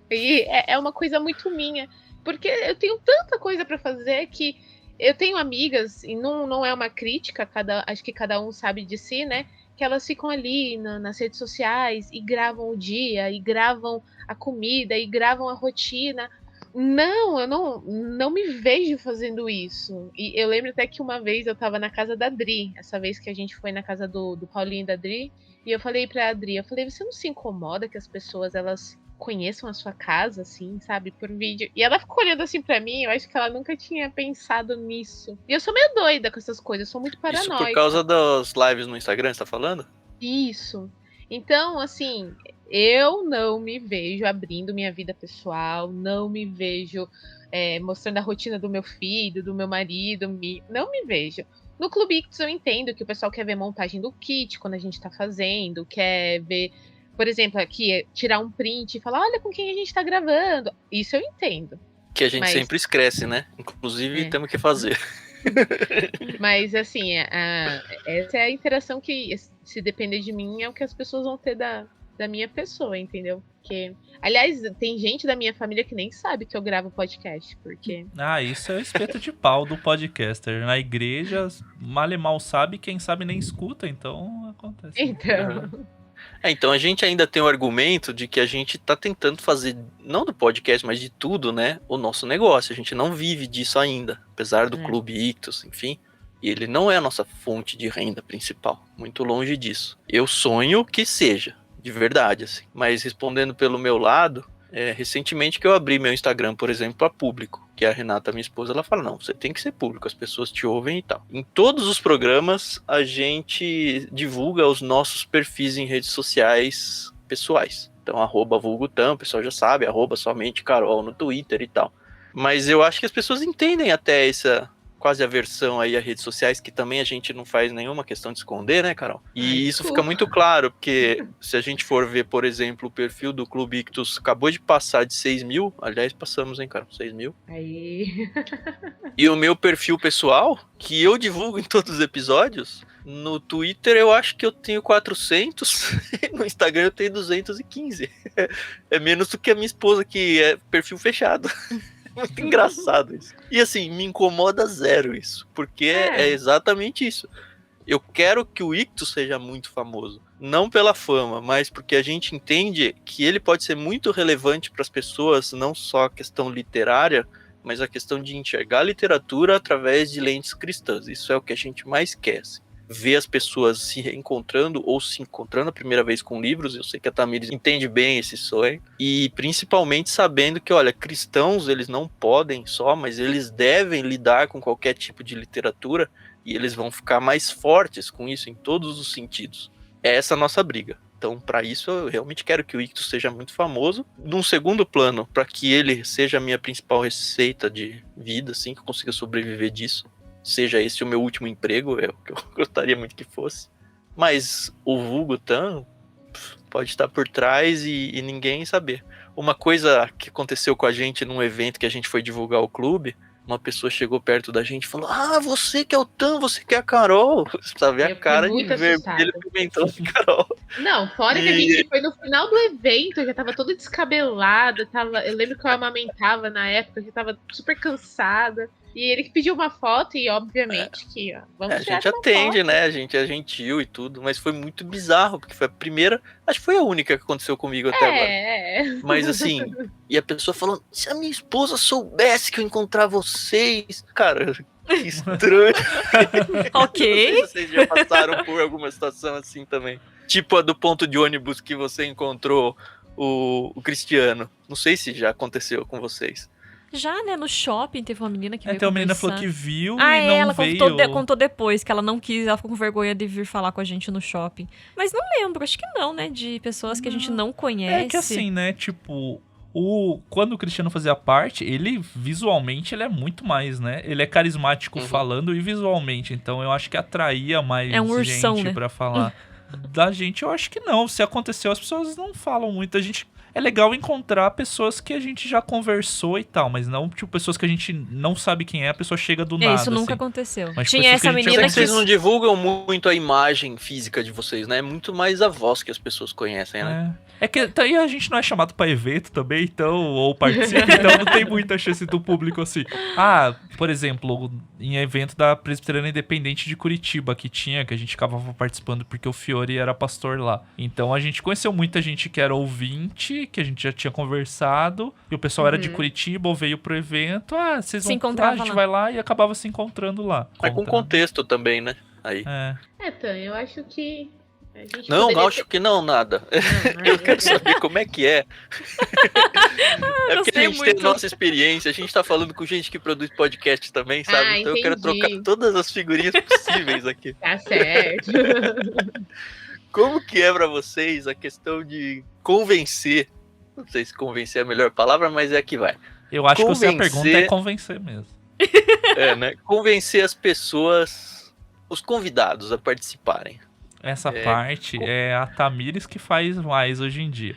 E é uma coisa muito minha. Porque eu tenho tanta coisa pra fazer que... Eu tenho amigas, e não é uma crítica, acho que cada um sabe de si, né? que elas ficam ali nas redes sociais e gravam o dia, e gravam a comida, e gravam a rotina. Não, eu não me vejo fazendo isso. E eu lembro até que uma vez eu tava na casa da Dri, essa vez que a gente foi na casa do Paulinho e da Dri, e eu falei pra Adri, você não se incomoda que as pessoas, elas conheçam a sua casa, assim, sabe, por vídeo? E ela ficou olhando assim pra mim, eu acho que ela nunca tinha pensado nisso. E eu sou meio doida com essas coisas, eu sou muito paranoica. Isso por causa das lives no Instagram, você tá falando? Isso. Então, assim, eu não me vejo abrindo minha vida pessoal, não me vejo mostrando a rotina do meu filho, do meu marido, não me vejo. No Clube Ictus eu entendo que o pessoal quer ver montagem do kit quando a gente tá fazendo, quer ver, por exemplo, aqui, tirar um print e falar, olha com quem a gente tá gravando. Isso eu entendo. Que a gente sempre esquece, né? Inclusive, temos que fazer. Mas, assim, essa é a interação que, se depender de mim, é o que as pessoas vão ter da minha pessoa, entendeu? Porque, aliás, tem gente da minha família que nem sabe que eu gravo podcast, porque... Isso é o espeto de pau do podcaster. Na igreja, mal e mal sabe, quem sabe nem escuta, então acontece. Então a gente ainda tem o argumento de que a gente tá tentando fazer, não do podcast, mas de tudo, né, o nosso negócio. A gente não vive disso ainda, apesar do Clube Ictus, enfim. E ele não é a nossa fonte de renda principal, muito longe disso. Eu sonho que seja, de verdade, assim. Mas respondendo pelo meu lado, recentemente que eu abri meu Instagram, por exemplo, para público, que a Renata, minha esposa, ela fala, não, você tem que ser público, as pessoas te ouvem e tal. Em todos os programas, a gente divulga os nossos perfis em redes sociais pessoais. Então, @vulgutan, o pessoal já sabe, @somente Carol no Twitter e tal. Mas eu acho que as pessoas entendem até essa quase aversão aí a redes sociais, que também a gente não faz nenhuma questão de esconder, né, Carol? E isso fica muito claro, porque se a gente for ver, por exemplo, o perfil do Clube Ictus acabou de passar de 6 mil, aliás, passamos, hein, Carol? 6 mil. Aí. E o meu perfil pessoal, que eu divulgo em todos os episódios, no Twitter eu acho que eu tenho 400, no Instagram eu tenho 215. É menos do que a minha esposa, que é perfil fechado. Muito engraçado isso. E assim, me incomoda zero isso, porque é exatamente isso. Eu quero que o Ictus seja muito famoso, não pela fama, mas porque a gente entende que ele pode ser muito relevante para as pessoas, não só a questão literária, mas a questão de enxergar a literatura através de lentes cristãs. Isso é o que a gente mais quer, assim. Ver as pessoas se reencontrando ou se encontrando a primeira vez com livros. Eu sei que a Tamires entende bem esse sonho, e principalmente sabendo que, olha, cristãos, eles não podem só, mas eles devem lidar com qualquer tipo de literatura, e eles vão ficar mais fortes com isso em todos os sentidos. É essa a nossa briga. Então, para isso, eu realmente quero que o Ictus seja muito famoso. Num segundo plano, para que ele seja a minha principal receita de vida, assim, que eu consiga sobreviver disso. Seja esse o meu último emprego, é o que eu gostaria muito que fosse. Mas o Vulgutan pode estar por trás e ninguém saber. Uma coisa que aconteceu com a gente num evento que a gente foi divulgar o clube, uma pessoa chegou perto da gente e falou, você que é o Tan, você que é a Carol. Sabe, a cara de vermelho pimentão da Carol. Não, fora que a gente foi no final do evento, eu já tava toda descabelada, eu lembro que eu amamentava na época, eu já tava super cansada. E ele pediu uma foto e, obviamente, que vamos tirar. A gente atende, foto, né? A gente é gentil e tudo, mas foi muito bizarro, porque foi a primeira, acho que foi a única que aconteceu comigo até agora. Mas assim, e a pessoa falando, se a minha esposa soubesse que eu encontrar vocês, cara, que estranho. Ok. Não sei se vocês já passaram por alguma situação assim também. Tipo a do ponto de ônibus que você encontrou o Cristiano. Não sei se já aconteceu com vocês. Já, né, no shopping teve uma menina que veio então a menina falou que viu e não ela veio. Contou depois, que ela não quis, ela ficou com vergonha de vir falar com a gente no shopping. Mas não lembro, acho que não, né, de pessoas que a gente não conhece. É que assim, né, tipo, quando o Cristiano fazia parte, ele visualmente ele é muito mais, né, ele é carismático falando e visualmente, então eu acho que atraía mais ursão, gente, né, pra falar. Da gente, eu acho que não, se aconteceu, as pessoas não falam muito, a gente... é legal encontrar pessoas que a gente já conversou e tal, mas não, tipo, pessoas que a gente não sabe quem é, a pessoa chega do nada. Isso nunca assim. aconteceu. Mas Tinha pessoas que essa a gente já menina Vocês que... não divulgam muito a imagem física de vocês, né? É muito mais a voz que as pessoas conhecem, né? É que aí a gente não é chamado pra evento também, então, ou participa, então não tem muita chance do público assim. Ah, por exemplo, em evento da Presbiteriana Independente de Curitiba, que a gente acabava participando porque o Fiore era pastor lá. Então a gente conheceu muita gente que era ouvinte, que a gente já tinha conversado, e o pessoal era de Curitiba ou veio pro evento. Ah, vocês vão lá, a gente vai lá e acabava se encontrando lá. Mas com contexto também, né? Aí. Tan, eu acho que a gente Não, poderia acho que não, nada. Eu quero saber como é que é. É porque a gente tem a nossa experiência, a gente tá falando com gente que produz podcast também, sabe? Então eu quero trocar todas as figurinhas possíveis aqui. Tá certo. Como que é pra vocês a questão de convencer? Não sei se convencer é a melhor palavra, mas é que vai. Eu acho que a pergunta é convencer mesmo. É, né? Convencer as pessoas, os convidados a participarem. Essa parte é a Tamires que faz mais hoje em dia.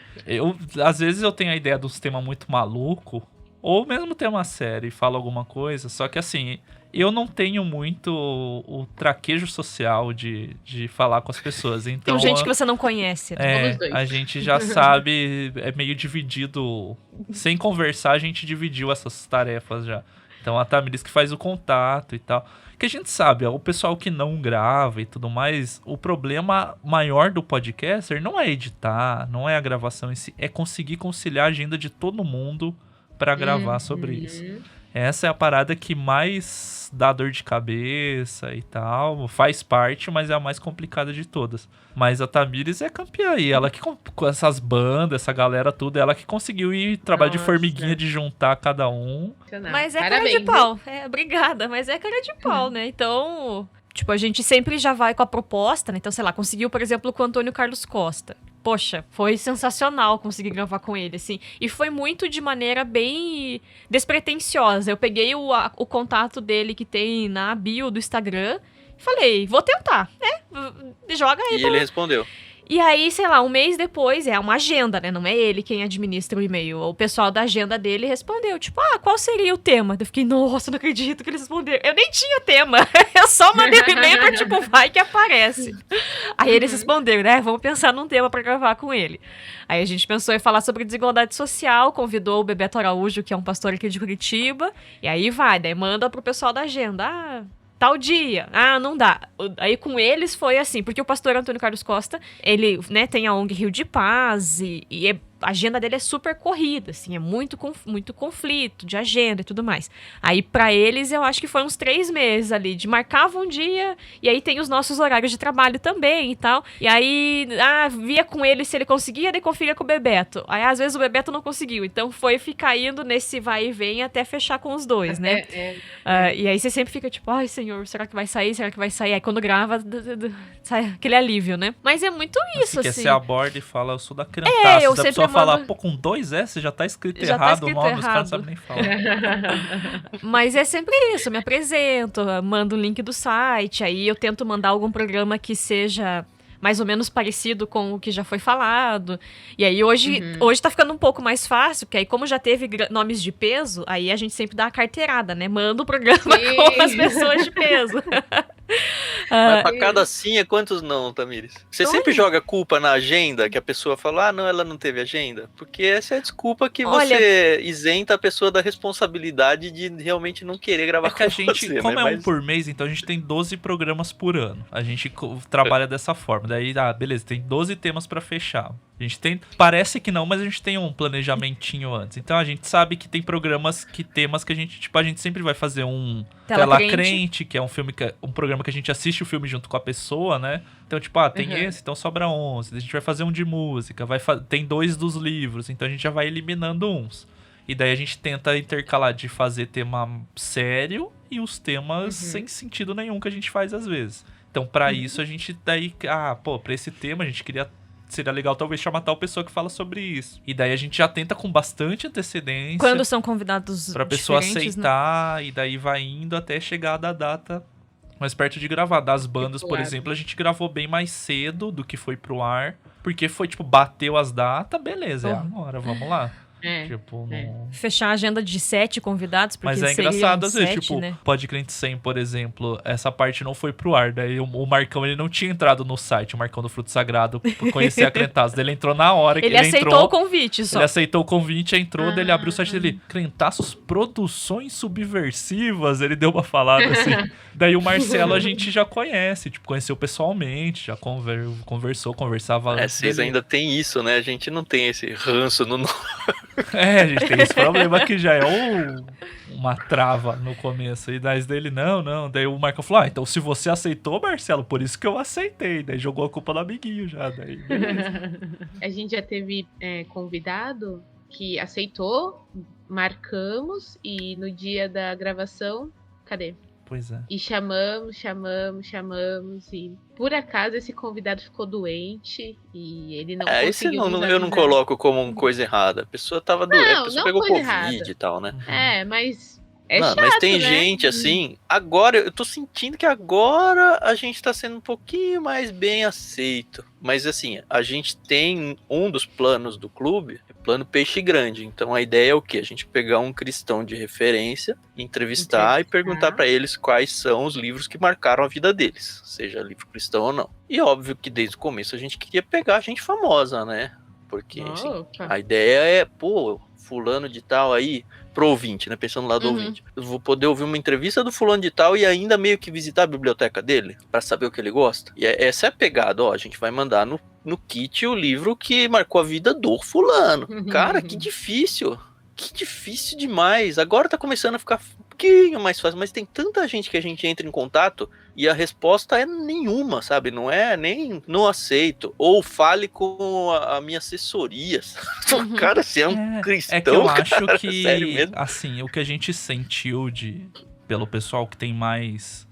Às vezes eu tenho a ideia dos temas muito maluco, ou mesmo tema sério e falo alguma coisa, só que assim, eu não tenho muito o traquejo social de falar com as pessoas. Então, tem gente que você não conhece. Né? A gente já sabe, é meio dividido. Sem conversar, a gente dividiu essas tarefas já. Então a Tamires que faz o contato e tal. Que a gente sabe, o pessoal que não grava e tudo mais, o problema maior do podcaster não é editar, não é a gravação em si, é conseguir conciliar a agenda de todo mundo pra gravar sobre isso. Essa é a parada que mais dá dor de cabeça e tal, faz parte, mas é a mais complicada de todas. Mas a Tamires é campeã aí, ela que com essas bandas, essa galera tudo, ela que conseguiu ir trabalho de formiguinha de juntar cada um. Mas é cara de pau, obrigada, mas é cara de pau, né? Então, tipo, a gente sempre já vai com a proposta, né? Então, sei lá, conseguiu, por exemplo, com o Antônio Carlos Costa. Poxa, foi sensacional conseguir gravar com ele, assim. E foi muito de maneira bem despretensiosa. Eu peguei o contato dele que tem na bio do Instagram e falei, vou tentar, né? Joga aí. E ele respondeu. E aí, sei lá, um mês depois, é uma agenda, né? Não é ele quem administra o e-mail. O pessoal da agenda dele respondeu, tipo, qual seria o tema? Eu fiquei, nossa, não acredito que eles responderam. Eu nem tinha tema. Eu só mandei o e-mail pra, tipo, vai que aparece. Aí eles responderam, né? Vamos pensar num tema pra gravar com ele. Aí a gente pensou em falar sobre desigualdade social, convidou o Bebeto Araújo, que é um pastor aqui de Curitiba. E aí daí manda pro pessoal da agenda, tal dia. Não dá. Aí com eles foi assim, porque o pastor Antônio Carlos Costa, ele, né, tem a ONG Rio de Paz e a agenda dele é super corrida, assim, é muito conflito de agenda e tudo mais. Aí pra eles eu acho que foi uns 3 meses ali, de marcava um dia e aí tem os nossos horários de trabalho também e tal. E aí, via com ele se ele conseguia, daí conferia com o Bebeto. Aí às vezes o Bebeto não conseguiu, então foi ficar indo nesse vai e vem até fechar com os dois, né? E aí você sempre fica tipo, ai senhor, será que vai sair? Será que vai sair? Aí quando grava, sai aquele alívio, né? Mas é muito isso, assim. Que você aborda e fala, eu sou da Criantaços, eu a sempre pessoa fala, com 2 S já tá escrito errado o nome, os caras não sabem nem falar. Mas é sempre isso, eu me apresento, mando o link do site, aí eu tento mandar algum programa que seja mais ou menos parecido com o que já foi falado. E aí hoje tá ficando um pouco mais fácil, porque aí como já teve nomes de peso, aí a gente sempre dá a carteirada, né? Manda o programa com as pessoas de peso. Mas pra cada sim é quantos não, Tamires? Você sempre joga culpa na agenda, que a pessoa fala, não, ela não teve agenda? Porque essa é a desculpa que você isenta a pessoa da responsabilidade de realmente não querer gravar com a gente, você, como né? um por mês, então a gente tem 12 programas por ano. A gente trabalha dessa forma. Daí, beleza, tem 12 temas pra fechar. A gente tem, parece que não, mas a gente tem um planejamentinho antes. Então a gente sabe que tem temas que a gente sempre vai fazer um Tela Crente, que é um programa que a gente assiste o filme junto com a pessoa, né? Então, tem esse, então sobra 11. A gente vai fazer um de música, tem 2 dos livros, então a gente já vai eliminando uns. E daí a gente tenta intercalar de fazer tema sério e os temas sem sentido nenhum que a gente faz às vezes. Então, pra isso, a gente daí... pra esse tema a gente seria legal talvez chamar tal pessoa que fala sobre isso. E daí a gente já tenta com bastante antecedência. Quando são convidados pra pessoa aceitar, né? E daí vai indo até chegar da data mais perto de gravar. Das bandas, por exemplo, a gente gravou bem mais cedo do que foi pro ar, Porque foi, tipo, bateu as datas, beleza, é agora, vamos lá. Tipo, não... Fechar a agenda de 7 convidados, porque Mas é seriam engraçado, às vezes, 7, tipo, né? Pode Crente 100, por exemplo, essa parte não foi pro ar, daí o Marcão, ele não tinha entrado no site, o Marcão do Fruto Sagrado, por conhecer a Crentaços, ele entrou na hora que Ele ele aceitou entrou, o convite só. ele aceitou o convite, entrou, daí ele abriu o site dele, Crentaços Produções Subversivas, ele deu uma falada assim, daí o Marcelo a gente já conhece, tipo, conheceu pessoalmente, já conversava antes Vocês dele. ainda tem isso, né? A gente não tem esse ranço no A gente tem esse problema que já é uma trava no começo. E daí dele, não. Daí o Marcão falou, então se você aceitou, Marcelo, por isso que eu aceitei. Daí jogou a culpa no amiguinho já. Daí, beleza. A gente já teve convidado que aceitou, marcamos, e no dia da gravação, cadê? Pois é. E chamamos, e por acaso esse convidado ficou doente e ele não esse conseguiu nos eu não avisar. coloco como uma coisa errada. A pessoa tava doente, a pessoa não pegou coisa Covid errada. e tal, né? Mas Não, chato, mas tem né? gente assim, agora eu tô sentindo que agora a gente tá sendo um pouquinho mais bem aceito. Mas assim, a gente tem um dos planos do clube, é plano Peixe Grande. Então a ideia é o quê? A gente pegar um cristão de referência, entrevistar e perguntar pra eles quais são os livros que marcaram a vida deles, seja livro cristão ou não. E óbvio que desde o começo a gente queria pegar gente famosa, né? Porque assim, a ideia é, fulano de tal aí, pro ouvinte, né? Pensando lá do ouvinte. Eu vou poder ouvir uma entrevista do fulano de tal e ainda meio que visitar a biblioteca dele pra saber o que ele gosta. E essa é a pegada, a gente vai mandar no kit o livro que marcou a vida do fulano. Cara, que difícil. Que difícil demais. Agora tá começando a ficar um pouquinho mais fácil, mas tem tanta gente que a gente entra em contato e a resposta é nenhuma, sabe? Não é nem não aceito. Ou fale com a minha assessoria. Cara, você é um cristão, é que eu acho cara, que, sério mesmo? assim, o que a gente sentiu pelo pessoal que tem mais...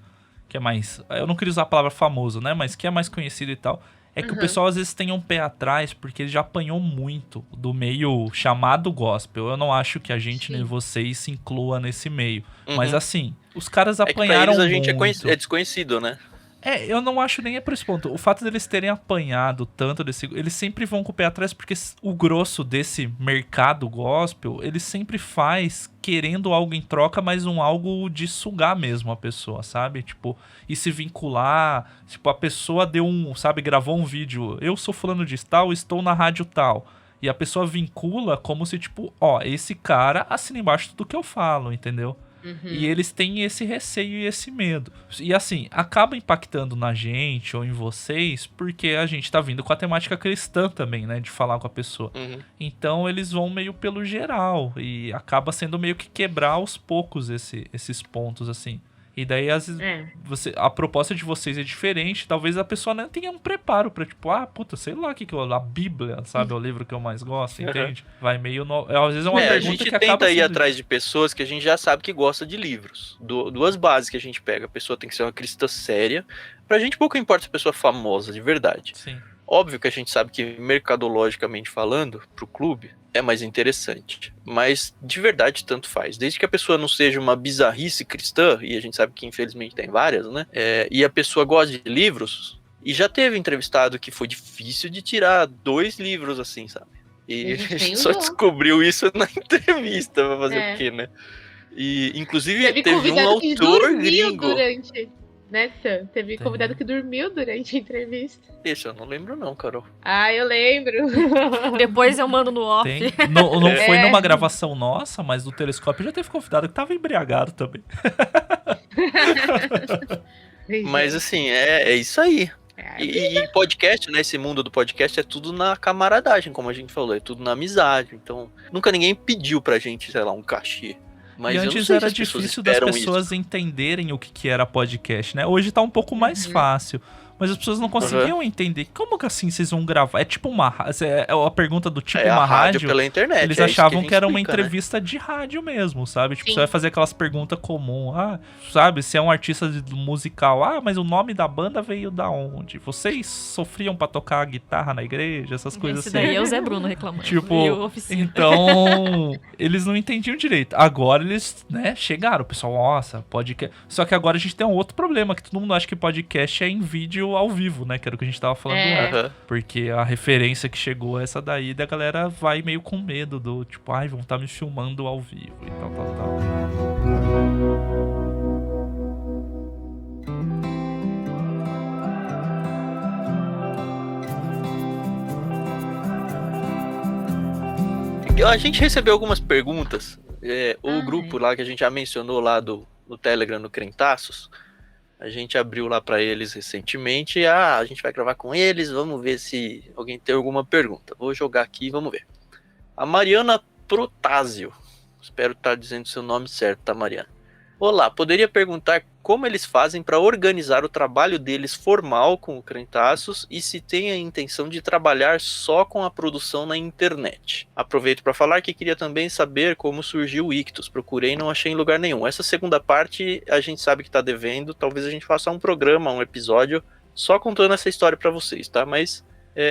Que é mais... Eu não queria usar a palavra famoso, né? Mas que é mais conhecido e tal... É que o pessoal às vezes tem um pé atrás porque ele já apanhou muito do meio chamado gospel. Eu não acho que a gente nem vocês se inclua nesse meio. Mas assim, os caras apanharam que pra eles a gente muito. é desconhecido, né? Eu não acho nem por esse ponto. O fato deles terem apanhado tanto eles sempre vão com o pé atrás porque o grosso desse mercado gospel, ele sempre faz querendo algo em troca, mas algo de sugar mesmo a pessoa, sabe? Tipo, e se vincular. Tipo, a pessoa gravou um vídeo. Eu sou fulano de tal, estou na rádio tal. E a pessoa vincula como se, tipo, esse cara assina embaixo tudo que eu falo, entendeu? E eles têm esse receio e esse medo. E assim, acaba impactando na gente ou em vocês, porque a gente tá vindo com a temática cristã também, né? De falar com a pessoa. Então eles vão meio pelo geral. E acaba sendo meio que quebrar aos poucos esses pontos, assim. E daí, às vezes, a proposta de vocês é diferente. Talvez a pessoa não tenha um preparo pra, tipo, sei lá o que a Bíblia, sabe? É o livro que eu mais gosto, entende? Vai meio... Às vezes é uma pergunta que acaba... A gente tenta ir atrás de pessoas que a gente já sabe que gosta de livros. Duas bases que a gente pega. A pessoa tem que ser uma cristã séria. Pra gente pouco importa se a pessoa é famosa, de verdade. Sim. Óbvio que a gente sabe que, mercadologicamente falando, pro clube, é mais interessante. Mas, de verdade, tanto faz. Desde que a pessoa não seja uma bizarrice cristã, e a gente sabe que, infelizmente, tem várias, né? E a pessoa gosta de livros, e já teve entrevistado que foi difícil de tirar 2 livros, assim, sabe? E a gente só descobriu isso na entrevista, pra fazer o quê, né? E, inclusive, teve um autor gringo... Teve convidado que dormiu durante a entrevista. Isso, eu não lembro não, Carol. Eu lembro. Depois eu mando no off. Não foi numa gravação nossa, mas no Telescópio já teve convidado que tava embriagado também. Mas assim, é isso aí. E podcast, né? Esse mundo do podcast é tudo na camaradagem, como a gente falou. É tudo na amizade. Então, nunca ninguém pediu pra gente, sei lá, um cachê. Mas e antes era difícil das pessoas entenderem o que era podcast, né? Hoje tá um pouco mais fácil. Mas as pessoas não conseguiam entender. Como que assim vocês vão gravar? É tipo uma... É a pergunta do tipo uma rádio. Pela internet. Eles achavam que era uma entrevista de rádio mesmo, sabe? Tipo, você vai fazer aquelas perguntas comuns. Sabe? Se é um artista musical. Mas o nome da banda veio da onde? Vocês sofriam pra tocar a guitarra na igreja? Essas coisas assim. Esse daí é o Zé Bruno reclamando. Tipo, então... eles não entendiam direito. Agora eles, né, chegaram. O pessoal, nossa, podcast... Só que agora a gente tem um outro problema. Que todo mundo acha que podcast é em vídeo vídeo ao vivo, né? Que era o que a gente tava falando antes. Aham. Porque a referência que chegou é essa daí, da galera vai meio com medo do tipo, ai, vão estar me filmando ao vivo e tal. A gente recebeu algumas perguntas. O grupo lá que a gente já mencionou lá no Telegram, no Crentaços, a gente abriu lá para eles recentemente. A gente vai gravar com eles, vamos ver se alguém tem alguma pergunta. Vou jogar aqui, vamos ver. A Mariana Protásio. Espero estar dizendo seu nome certo, tá, Mariana? Olá, poderia perguntar como eles fazem para organizar o trabalho deles formal com o Crentaços e se tem a intenção de trabalhar só com a produção na internet. Aproveito para falar que queria também saber como surgiu o Ictus. Procurei e não achei em lugar nenhum. Essa segunda parte a gente sabe que está devendo. Talvez a gente faça um programa, um episódio só contando essa história para vocês, tá? Mas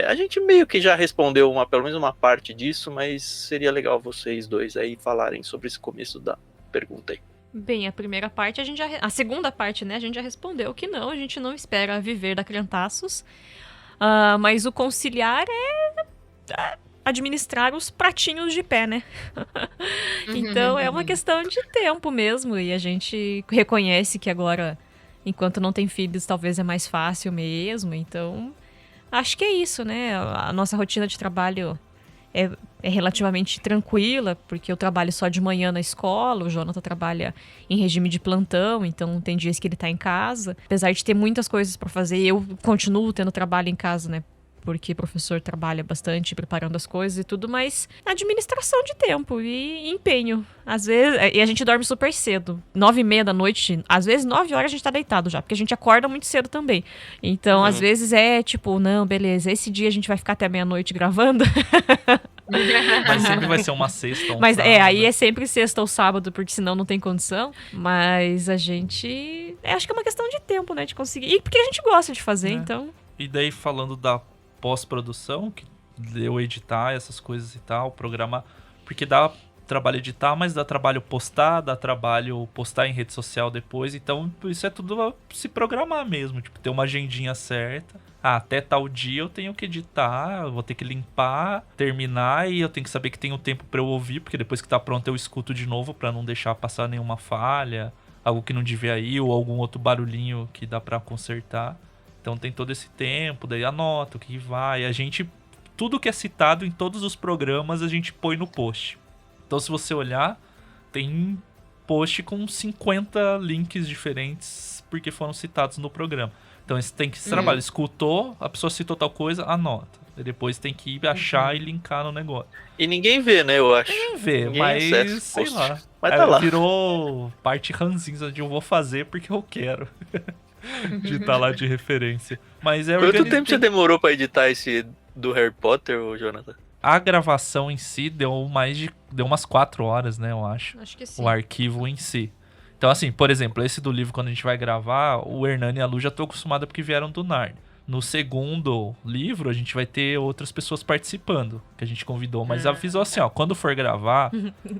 a gente meio que já respondeu pelo menos uma parte disso, mas seria legal vocês dois aí falarem sobre esse começo da pergunta aí. Bem, a primeira parte a segunda parte, né, a gente já respondeu que não, a gente não espera viver da Crentaços, mas o conciliar é administrar os pratinhos de pé, né? Então é uma questão de tempo mesmo, e a gente reconhece que agora, enquanto não tem filhos, talvez é mais fácil mesmo, então acho que é isso, né? A nossa rotina de trabalho é relativamente tranquila, porque eu trabalho só de manhã na escola, o Jonathan trabalha em regime de plantão, então tem dias que ele tá em casa. Apesar de ter muitas coisas para fazer, eu continuo tendo trabalho em casa, né? Porque o professor trabalha bastante preparando as coisas e tudo, mas administração de tempo e empenho. Às vezes, e a gente dorme super cedo, 9h30 da noite, às vezes 9 horas a gente tá deitado já, porque a gente acorda muito cedo também. Então, às vezes é tipo, não, beleza, esse dia a gente vai ficar até meia-noite gravando. Mas sempre vai ser uma sexta ou um Mas sábado. aí é sempre sexta ou sábado, porque senão não tem condição. Mas a gente... acho que é uma questão de tempo, né, de conseguir. E porque a gente gosta de fazer, então... E daí, falando da pós-produção, que eu editar essas coisas e tal, programar, porque dá trabalho editar, mas dá trabalho postar, dá trabalho postar em rede social depois, então isso é tudo se programar mesmo, tipo, ter uma agendinha certa. Até tal dia eu tenho que editar, eu vou ter que limpar, terminar, e eu tenho que saber que tem um tempo pra eu ouvir, porque depois que tá pronto eu escuto de novo pra não deixar passar nenhuma falha, algo que não devia ir, ou algum outro barulhinho que dá pra consertar. Então tem todo esse tempo, daí anota o que vai. A gente, tudo que é citado em todos os programas, a gente põe no post. Então se você olhar, tem post com 50 links diferentes, porque foram citados no programa. Então esse tem que esse trabalho, escutou, a pessoa citou tal coisa, anota. E depois tem que ir achar e linkar no negócio. E ninguém vê, né, eu acho. Ninguém vê, Ninguém mas acessa o sei post. lá. Mas tá lá. Virou parte ranzinza de eu vou fazer porque eu quero. De estar lá de referência. Mas é Quanto tempo você demorou pra editar esse do Harry Potter, Jonathan? A gravação em si deu umas 4 horas, né, eu acho. Acho que sim. O arquivo em si. Então, assim, por exemplo, esse do livro, quando a gente vai gravar, o Hernani e a Lu já estão acostumados porque vieram do Narnia. No segundo livro, a gente vai ter outras pessoas participando, que a gente convidou, mas avisou assim, ó, quando for gravar,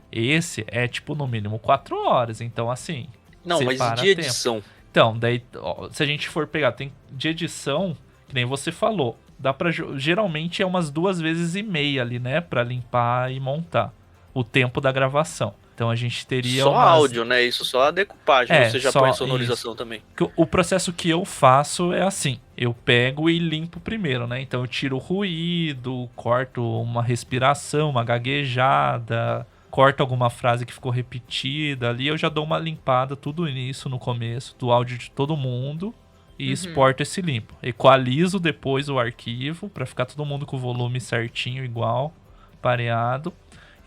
esse é, tipo, no mínimo 4 horas. Então, assim, Não, mas separa de edição. tempo. Então, daí, ó, se a gente for pegar, tem de edição, que nem você falou, dá pra, geralmente é umas 2,5 vezes ali, né, pra limpar e montar o tempo da gravação. Então a gente teria Só áudio, né? Isso, só a decupagem. Você já põe a sonorização isso. também. O processo que eu faço é assim. Eu pego e limpo primeiro, né? Então eu tiro o ruído, corto uma respiração, uma gaguejada, corto alguma frase que ficou repetida. Ali eu já dou uma limpada, tudo isso no começo, do áudio de todo mundo. E exporto esse limpo. Equalizo depois o arquivo pra ficar todo mundo com o volume certinho, igual, pareado.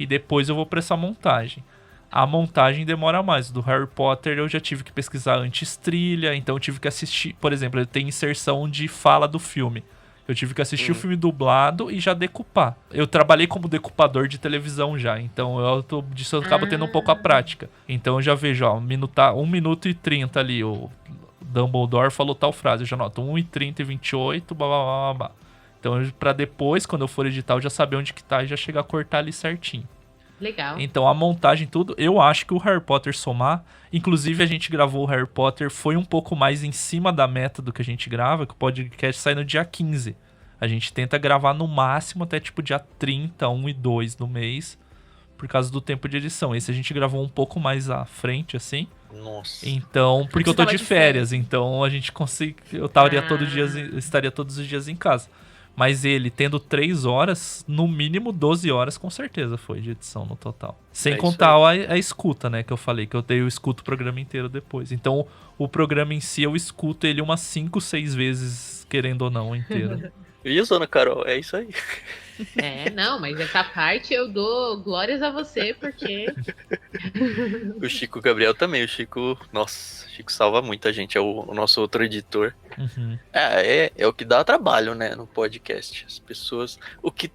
E depois eu vou pra essa montagem. A montagem demora mais. Do Harry Potter eu já tive que pesquisar antes trilha, então eu tive que assistir, por exemplo, ele tem inserção de fala do filme. Eu tive que assistir o filme dublado e já decupar. Eu trabalhei como decupador de televisão já, então disso eu acabo tendo um pouco a prática. Então eu já vejo, ó, 1 minuto e 30 ali, o Dumbledore falou tal frase, eu já noto 1:30 e 28, blá blá blá blá. Então pra depois, quando eu for editar, eu já saber onde que tá e já chegar a cortar ali certinho. Legal. Então a montagem, tudo, eu acho que o Harry Potter somar, inclusive a gente gravou o Harry Potter, foi um pouco mais em cima da meta do que a gente grava, que o podcast sai no dia 15. A gente tenta gravar no máximo até tipo dia 30, 1 e 2 no mês, por causa do tempo de edição. Esse a gente gravou um pouco mais à frente, assim. Nossa. Então, porque eu tô Você tava de de férias, então a gente consegue. Eu estaria todos os dias em casa. Mas ele, tendo 3 horas, no mínimo 12 horas, com certeza foi de edição no total. Sem É isso contar a escuta, né? Que eu falei, que eu escuto o programa inteiro depois. Então, o programa em si, eu escuto ele umas 5, 6 vezes, querendo ou não, inteiro. Isso, Ana Carol, é isso aí. Não, mas essa parte eu dou glórias a você, porque... O Chico Gabriel também, o Chico salva muita gente, é o nosso outro editor. Uhum. É o que dá trabalho, né, no podcast. As pessoas...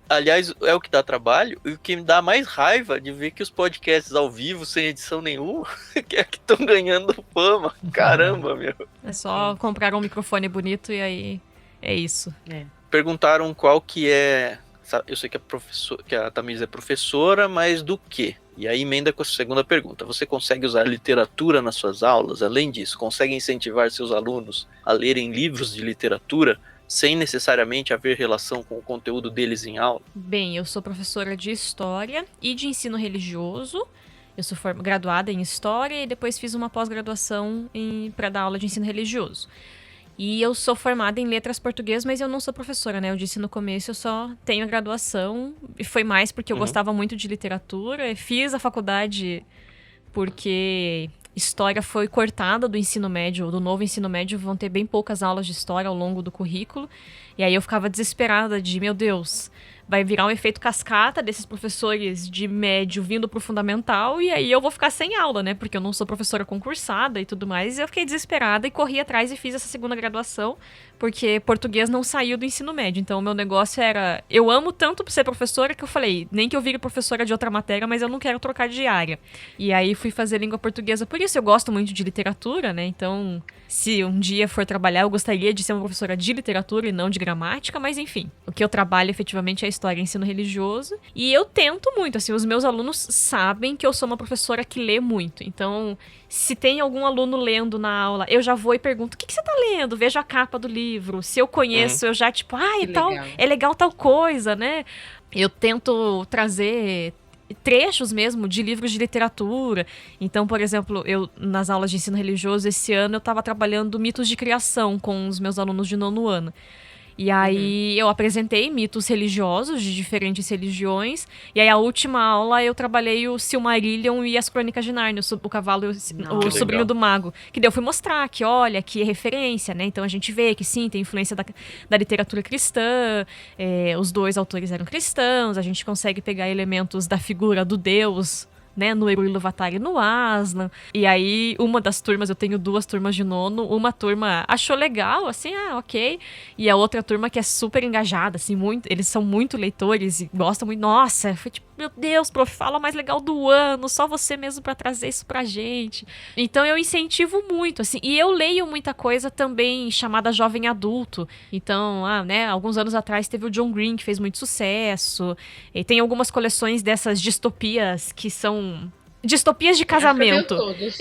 aliás, é o que dá trabalho e o que me dá mais raiva de ver que os podcasts ao vivo, sem edição nenhuma, que estão ganhando fama. Caramba, meu. É só comprar um microfone bonito e aí é isso. Perguntaram qual que é... Eu sei que a Tamires é professora, mas do quê? E aí emenda com a segunda pergunta. Você consegue usar literatura nas suas aulas? Além disso, consegue incentivar seus alunos a lerem livros de literatura sem necessariamente haver relação com o conteúdo deles em aula? Bem, eu sou professora de História e de Ensino Religioso. Eu sou graduada em História e depois fiz uma pós-graduação para dar aula de Ensino Religioso. E eu sou formada em Letras Português, mas eu não sou professora, né? Eu disse no começo, eu só tenho a graduação. E foi mais porque eu gostava muito de literatura. Fiz a faculdade porque História foi cortada do ensino médio, do novo ensino médio. Vão ter bem poucas aulas de História ao longo do currículo. E aí eu ficava desesperada de, meu Deus, vai virar um efeito cascata desses professores de médio vindo pro fundamental, e aí eu vou ficar sem aula, né? Porque eu não sou professora concursada e tudo mais. E eu fiquei desesperada e corri atrás e fiz essa segunda graduação, porque português não saiu do ensino médio. Então o meu negócio era... Eu amo tanto ser professora que eu falei, nem que eu vire professora de outra matéria, mas eu não quero trocar de área. E aí fui fazer língua portuguesa. Por isso eu gosto muito de literatura, né? Então, se um dia for trabalhar, eu gostaria de ser uma professora de literatura e não de gramática, mas enfim. O que eu trabalho efetivamente é História e Ensino Religioso. E eu tento muito, assim, os meus alunos sabem que eu sou uma professora que lê muito. Então, se tem algum aluno lendo na aula, eu já vou e pergunto, o que você tá lendo? Vejo a capa do livro. Se eu conheço, eu já, tipo, é legal tal coisa, né? Eu tento trazer trechos mesmo de livros de literatura. Então, por exemplo, eu nas aulas de ensino religioso, esse ano eu estava trabalhando mitos de criação com os meus alunos de 9º ano. E aí eu apresentei mitos religiosos de diferentes religiões. E aí a última aula eu trabalhei o Silmarillion e as Crônicas de Nárnia, o cavalo e o sobrinho do mago. Que daí eu fui mostrar que, olha, que é referência, né? Então a gente vê que sim, tem influência da literatura cristã. Os dois autores eram cristãos. A gente consegue pegar elementos da figura do Deus, né, no Eru Ilúvatar e no Aslan. E aí, uma das turmas, eu tenho 2 turmas de 9º, uma turma achou legal, assim, ok. E a outra turma que é super engajada, assim, eles são muito leitores e gostam muito. Nossa, foi tipo, meu Deus, prof, fala mais legal do ano, só você mesmo pra trazer isso pra gente. Então eu incentivo muito, assim, e eu leio muita coisa também chamada jovem adulto. Então, né, alguns anos atrás teve o John Green, que fez muito sucesso, e tem algumas coleções dessas distopias que são distopias de casamento,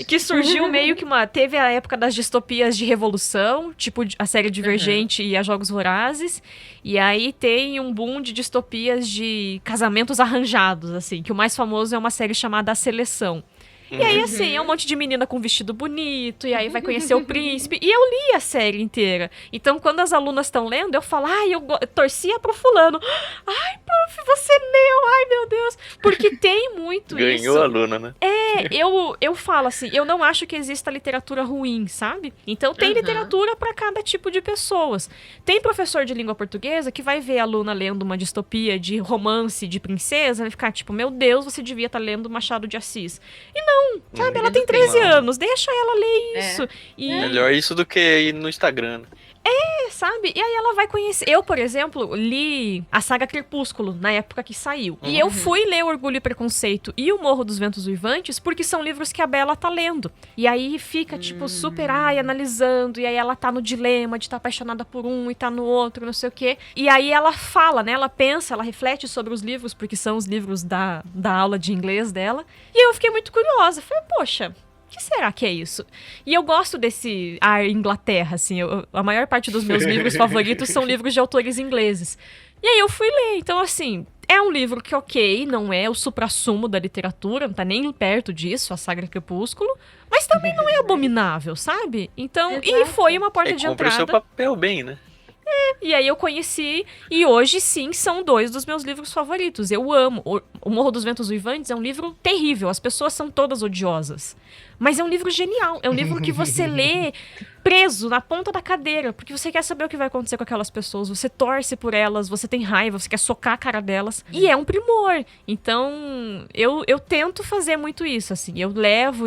que surgiu meio que teve a época das distopias de revolução, tipo a série Divergente e a Jogos Vorazes, e aí tem um boom de distopias de casamentos arranjados, assim, que o mais famoso é uma série chamada A Seleção. E aí, assim, é um monte de menina com vestido bonito, e aí vai conhecer o príncipe. E eu li a série inteira. Então, quando as alunas estão lendo, eu falo, eu torcia pro fulano. Ai, prof, você leu, ai, meu Deus. Porque tem muito Ganhou isso. a aluna, né? Eu falo assim, eu não acho que exista literatura ruim, sabe? Então, tem literatura para cada tipo de pessoas. Tem professor de língua portuguesa que vai ver a aluna lendo uma distopia de romance de princesa, vai ficar tipo, meu Deus, você devia estar lendo Machado de Assis. E não, sabe? Ela tem 13 anos, deixa ela ler isso. Melhor isso do que ir no Instagram. Sabe? E aí ela vai conhecer. Eu, por exemplo, li a saga Crepúsculo na época que saiu. E eu fui ler Orgulho e Preconceito e O Morro dos Ventos Uivantes porque são livros que a Bella tá lendo. E aí fica, tipo, super, analisando. E aí ela tá no dilema de estar apaixonada por um e tá no outro, não sei o quê. E aí ela fala, né? Ela pensa, ela reflete sobre os livros, porque são os livros da aula de inglês dela. E eu fiquei muito curiosa. Falei, poxa, o que será que é isso? E eu gosto desse ar Inglaterra, assim. A maior parte dos meus livros favoritos são livros de autores ingleses. E aí eu fui ler. Então, assim, é um livro que, ok, não é o suprassumo da literatura, não tá nem perto disso, a saga Crepúsculo, mas também não é abominável, sabe? Então, e foi uma porta de cumpre o seu entrada. papel bem, né? E aí eu conheci, e hoje sim são 2 dos meus livros favoritos. Eu amo. O Morro dos Ventos Uivantes é um livro terrível, as pessoas são todas odiosas. Mas é um livro genial, é um livro que você lê preso na ponta da cadeira, porque você quer saber o que vai acontecer com aquelas pessoas, você torce por elas, você tem raiva, você quer socar a cara delas, e é um primor. Então, eu tento fazer muito isso, assim, eu levo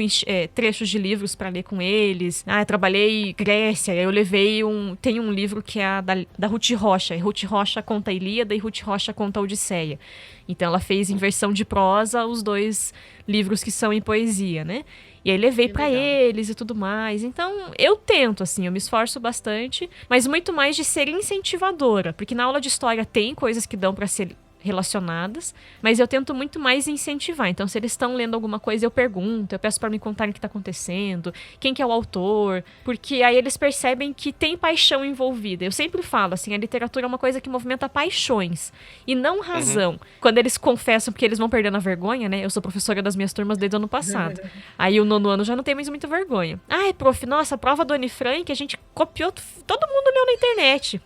trechos de livros pra ler com eles. Eu trabalhei Grécia, eu levei tem um livro que é da Ruth Rocha, e Ruth Rocha conta a Ilíada e Ruth Rocha conta a Odisseia. Então ela fez em versão de prosa os 2 livros que são em poesia, né? E aí levei pra eles e tudo mais. Então, eu tento, assim, eu me esforço bastante, mas muito mais de ser incentivadora, porque na aula de história tem coisas que dão pra ser relacionadas, mas eu tento muito mais incentivar. Então, se eles estão lendo alguma coisa, eu pergunto, eu peço pra me contarem o que tá acontecendo, quem que é o autor, porque aí eles percebem que tem paixão envolvida. Eu sempre falo, assim, a literatura é uma coisa que movimenta paixões e não razão. Quando eles confessam, porque eles vão perdendo a vergonha, né? Eu sou professora das minhas turmas desde o ano passado. Aí o 9º ano já não tem mais muita vergonha. Ai, prof, nossa, a prova do Anne Frank, a gente copiou, todo mundo leu na internet.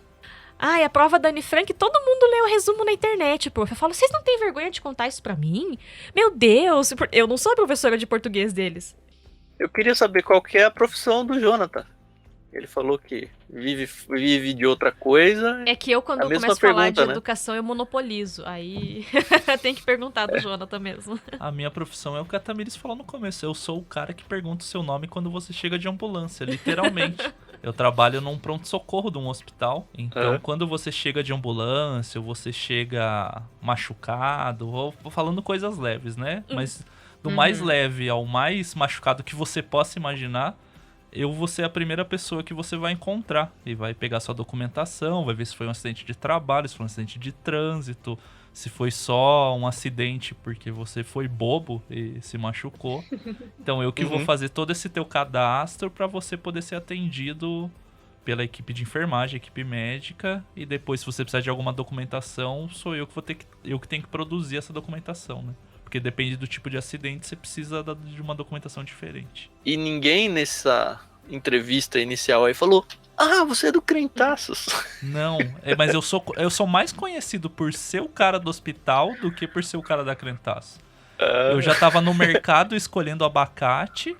Ai, a prova da Anne Frank, todo mundo lê o resumo na internet, prof. Eu falo, vocês não têm vergonha de contar isso pra mim? Meu Deus, eu não sou a professora de português deles. Eu queria saber qual que é a profissão do Jonathan. Ele falou que vive de outra coisa. É que eu, quando eu começo a falar de educação, eu monopolizo. Aí tem que perguntar do Jonathan mesmo. A minha profissão é o que a Tamiris falou no começo. Eu sou o cara que pergunta o seu nome quando você chega de ambulância, literalmente. Eu trabalho num pronto-socorro de um hospital. Então, quando você chega de ambulância, ou você chega machucado, ou falando coisas leves, né? Mas do mais leve ao mais machucado que você possa imaginar, eu vou ser a primeira pessoa que você vai encontrar. E vai pegar sua documentação, vai ver se foi um acidente de trabalho, se foi um acidente de trânsito, se foi só um acidente porque você foi bobo e se machucou. Então eu que vou fazer todo esse teu cadastro para você poder ser atendido pela equipe de enfermagem, equipe médica, e depois, se você precisar de alguma documentação, sou eu que tenho que produzir essa documentação, né? Porque depende do tipo de acidente, você precisa de uma documentação diferente. E ninguém nessa entrevista inicial aí falou: ah, você é do Crentaços. Não, mas eu sou mais conhecido por ser o cara do hospital do que por ser o cara da Crentaços. Eu já tava no mercado escolhendo abacate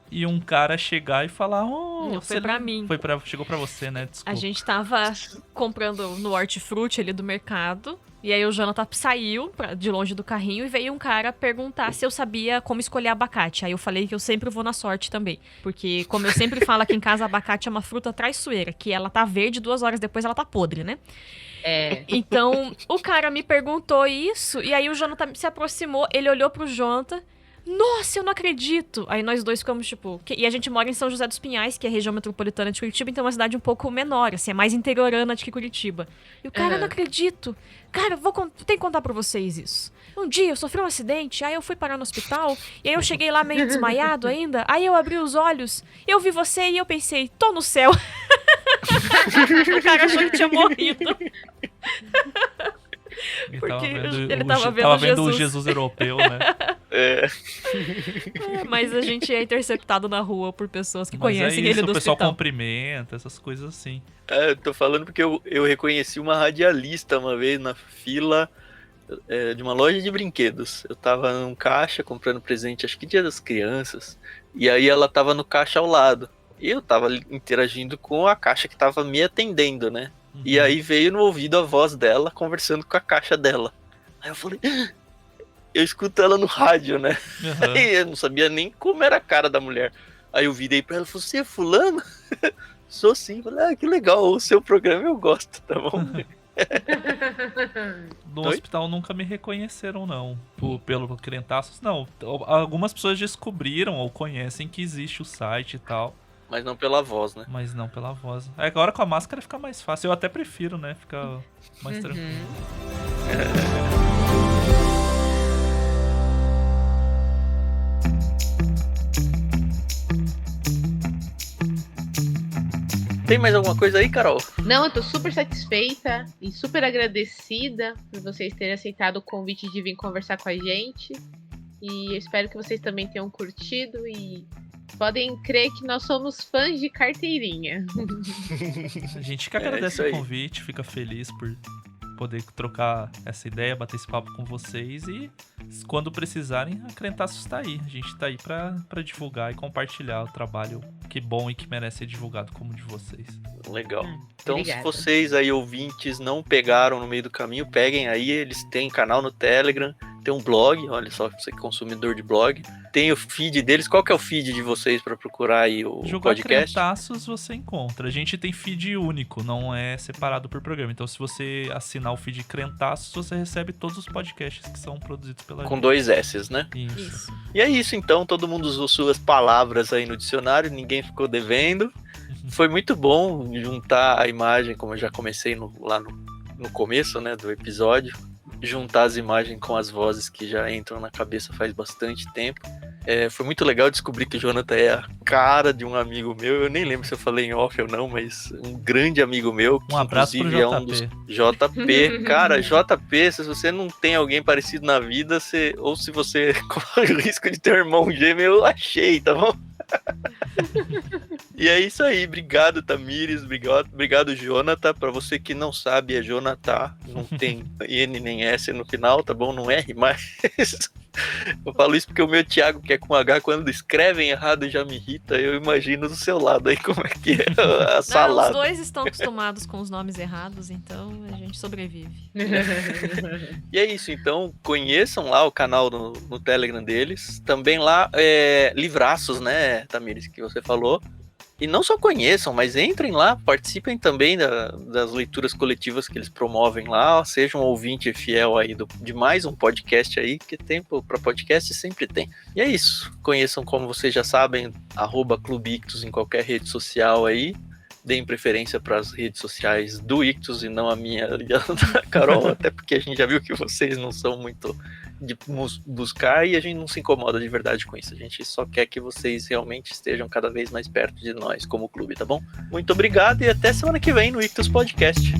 e um cara chegar e falar: Não, foi pra mim. Chegou pra você, né? Desculpa. A gente tava comprando no hortifruti ali do mercado. E aí o Jonathan saiu de longe do carrinho e veio um cara perguntar se eu sabia como escolher abacate. Aí eu falei que eu sempre vou na sorte também. Porque, como eu sempre falo aqui em casa, abacate é uma fruta traiçoeira, que ela tá verde, 2 horas depois ela tá podre, né? Então, o cara me perguntou isso, e aí o Jonathan se aproximou, ele olhou pro Jonathan. Nossa, eu não acredito! Aí nós dois ficamos, tipo... E a gente mora em São José dos Pinhais, que é a região metropolitana de Curitiba, então é uma cidade um pouco menor, assim, é mais interiorana do que Curitiba. E o cara, não acredito! Cara, tenho que contar pra vocês isso. Um dia eu sofri um acidente, aí eu fui parar no hospital, e aí eu cheguei lá meio desmaiado ainda, aí eu abri os olhos, eu vi você e eu pensei, tô no céu! O cara achou que tinha morrido. Porque ele tava vendo o Jesus europeu, né? Mas a gente é interceptado na rua por pessoas que conhecem ele do hospital. O pessoal cumprimenta, essas coisas assim. Eu tô falando porque eu reconheci uma radialista uma vez na fila de uma loja de brinquedos. Eu tava num caixa comprando presente, acho que Dia das Crianças, e aí ela tava no caixa ao lado. E eu tava interagindo com a caixa que tava me atendendo, né? E aí veio no ouvido a voz dela conversando com a caixa dela. Aí eu falei, eu escuto ela no rádio, né? E eu não sabia nem como era a cara da mulher. Aí eu virei pra ela e falei, você é fulano? Sou sim. Falei, que legal, o seu programa eu gosto, tá bom? No hospital nunca me reconheceram, não. Pelo Crentaços, não. Algumas pessoas descobriram ou conhecem que existe o site e tal. Mas não pela voz, né? Mas não pela voz. Agora com a máscara fica mais fácil. Eu até prefiro, né? Fica mais tranquilo. Tem mais alguma coisa aí, Carol? Não, eu tô super satisfeita e super agradecida por vocês terem aceitado o convite de vir conversar com a gente. E eu espero que vocês também tenham curtido e podem crer que nós somos fãs de carteirinha. A gente que agradece o convite, fica feliz por poder trocar essa ideia, bater esse papo com vocês e quando precisarem, a Crentaços tá aí. A gente tá aí pra divulgar e compartilhar o trabalho que bom e que merece ser divulgado como o de vocês. Legal. Então, obrigada. Se vocês aí, ouvintes, não pegaram no meio do caminho, peguem aí, eles têm canal no Telegram, tem um blog, olha só, você que é consumidor de blog, tem o feed deles. Qual que é o feed de vocês para procurar aí o Jogar podcast? Crentaços você encontra. A gente tem feed único, não é separado por programa. Então, se você assinar o feed Crentaços, você recebe todos os podcasts que são produzidos pela Com gente. 2 S's, né? Isso. E é isso então, todo mundo usou suas palavras aí no dicionário, ninguém ficou devendo. Foi muito bom juntar a imagem, como eu já comecei lá no começo, né, do episódio, juntar as imagens com as vozes que já entram na cabeça faz bastante tempo. Foi muito legal descobrir que o Jonathan é a cara de um amigo meu. Eu nem lembro se eu falei em off ou não, mas um grande amigo meu. Que Um abraço pro inclusive JP. é um dos JP. Cara, JP, se você não tem alguém parecido na vida, ou se você corre o risco de ter um irmão gêmeo, eu achei, tá bom? E é isso aí, obrigado Tamires, obrigado Jonathan. Pra você que não sabe, é Jonathan, não tem N nem S no final, tá bom? Não R, mas eu falo isso porque o meu Thiago, que é com H, quando escrevem errado já me irrita. Eu imagino do seu lado aí como é que é a salada. Os dois estão acostumados com os nomes errados, então a gente sobrevive. E é isso, então conheçam lá o canal no Telegram deles. Também lá, livraços, né, Tamires, que você falou. E não só conheçam, mas entrem lá, participem também das leituras coletivas que eles promovem lá. Sejam um ouvinte fiel aí de mais um podcast aí, que tempo para podcast sempre tem. E é isso, conheçam, como vocês já sabem, @Clube Ictus em qualquer rede social aí. Deem preferência para as redes sociais do Ictus e não a minha e a da Carol, até porque a gente já viu que vocês não são muito de buscar e a gente não se incomoda de verdade com isso. A gente só quer que vocês realmente estejam cada vez mais perto de nós como clube, tá bom? Muito obrigado e até semana que vem no Ictus Podcast.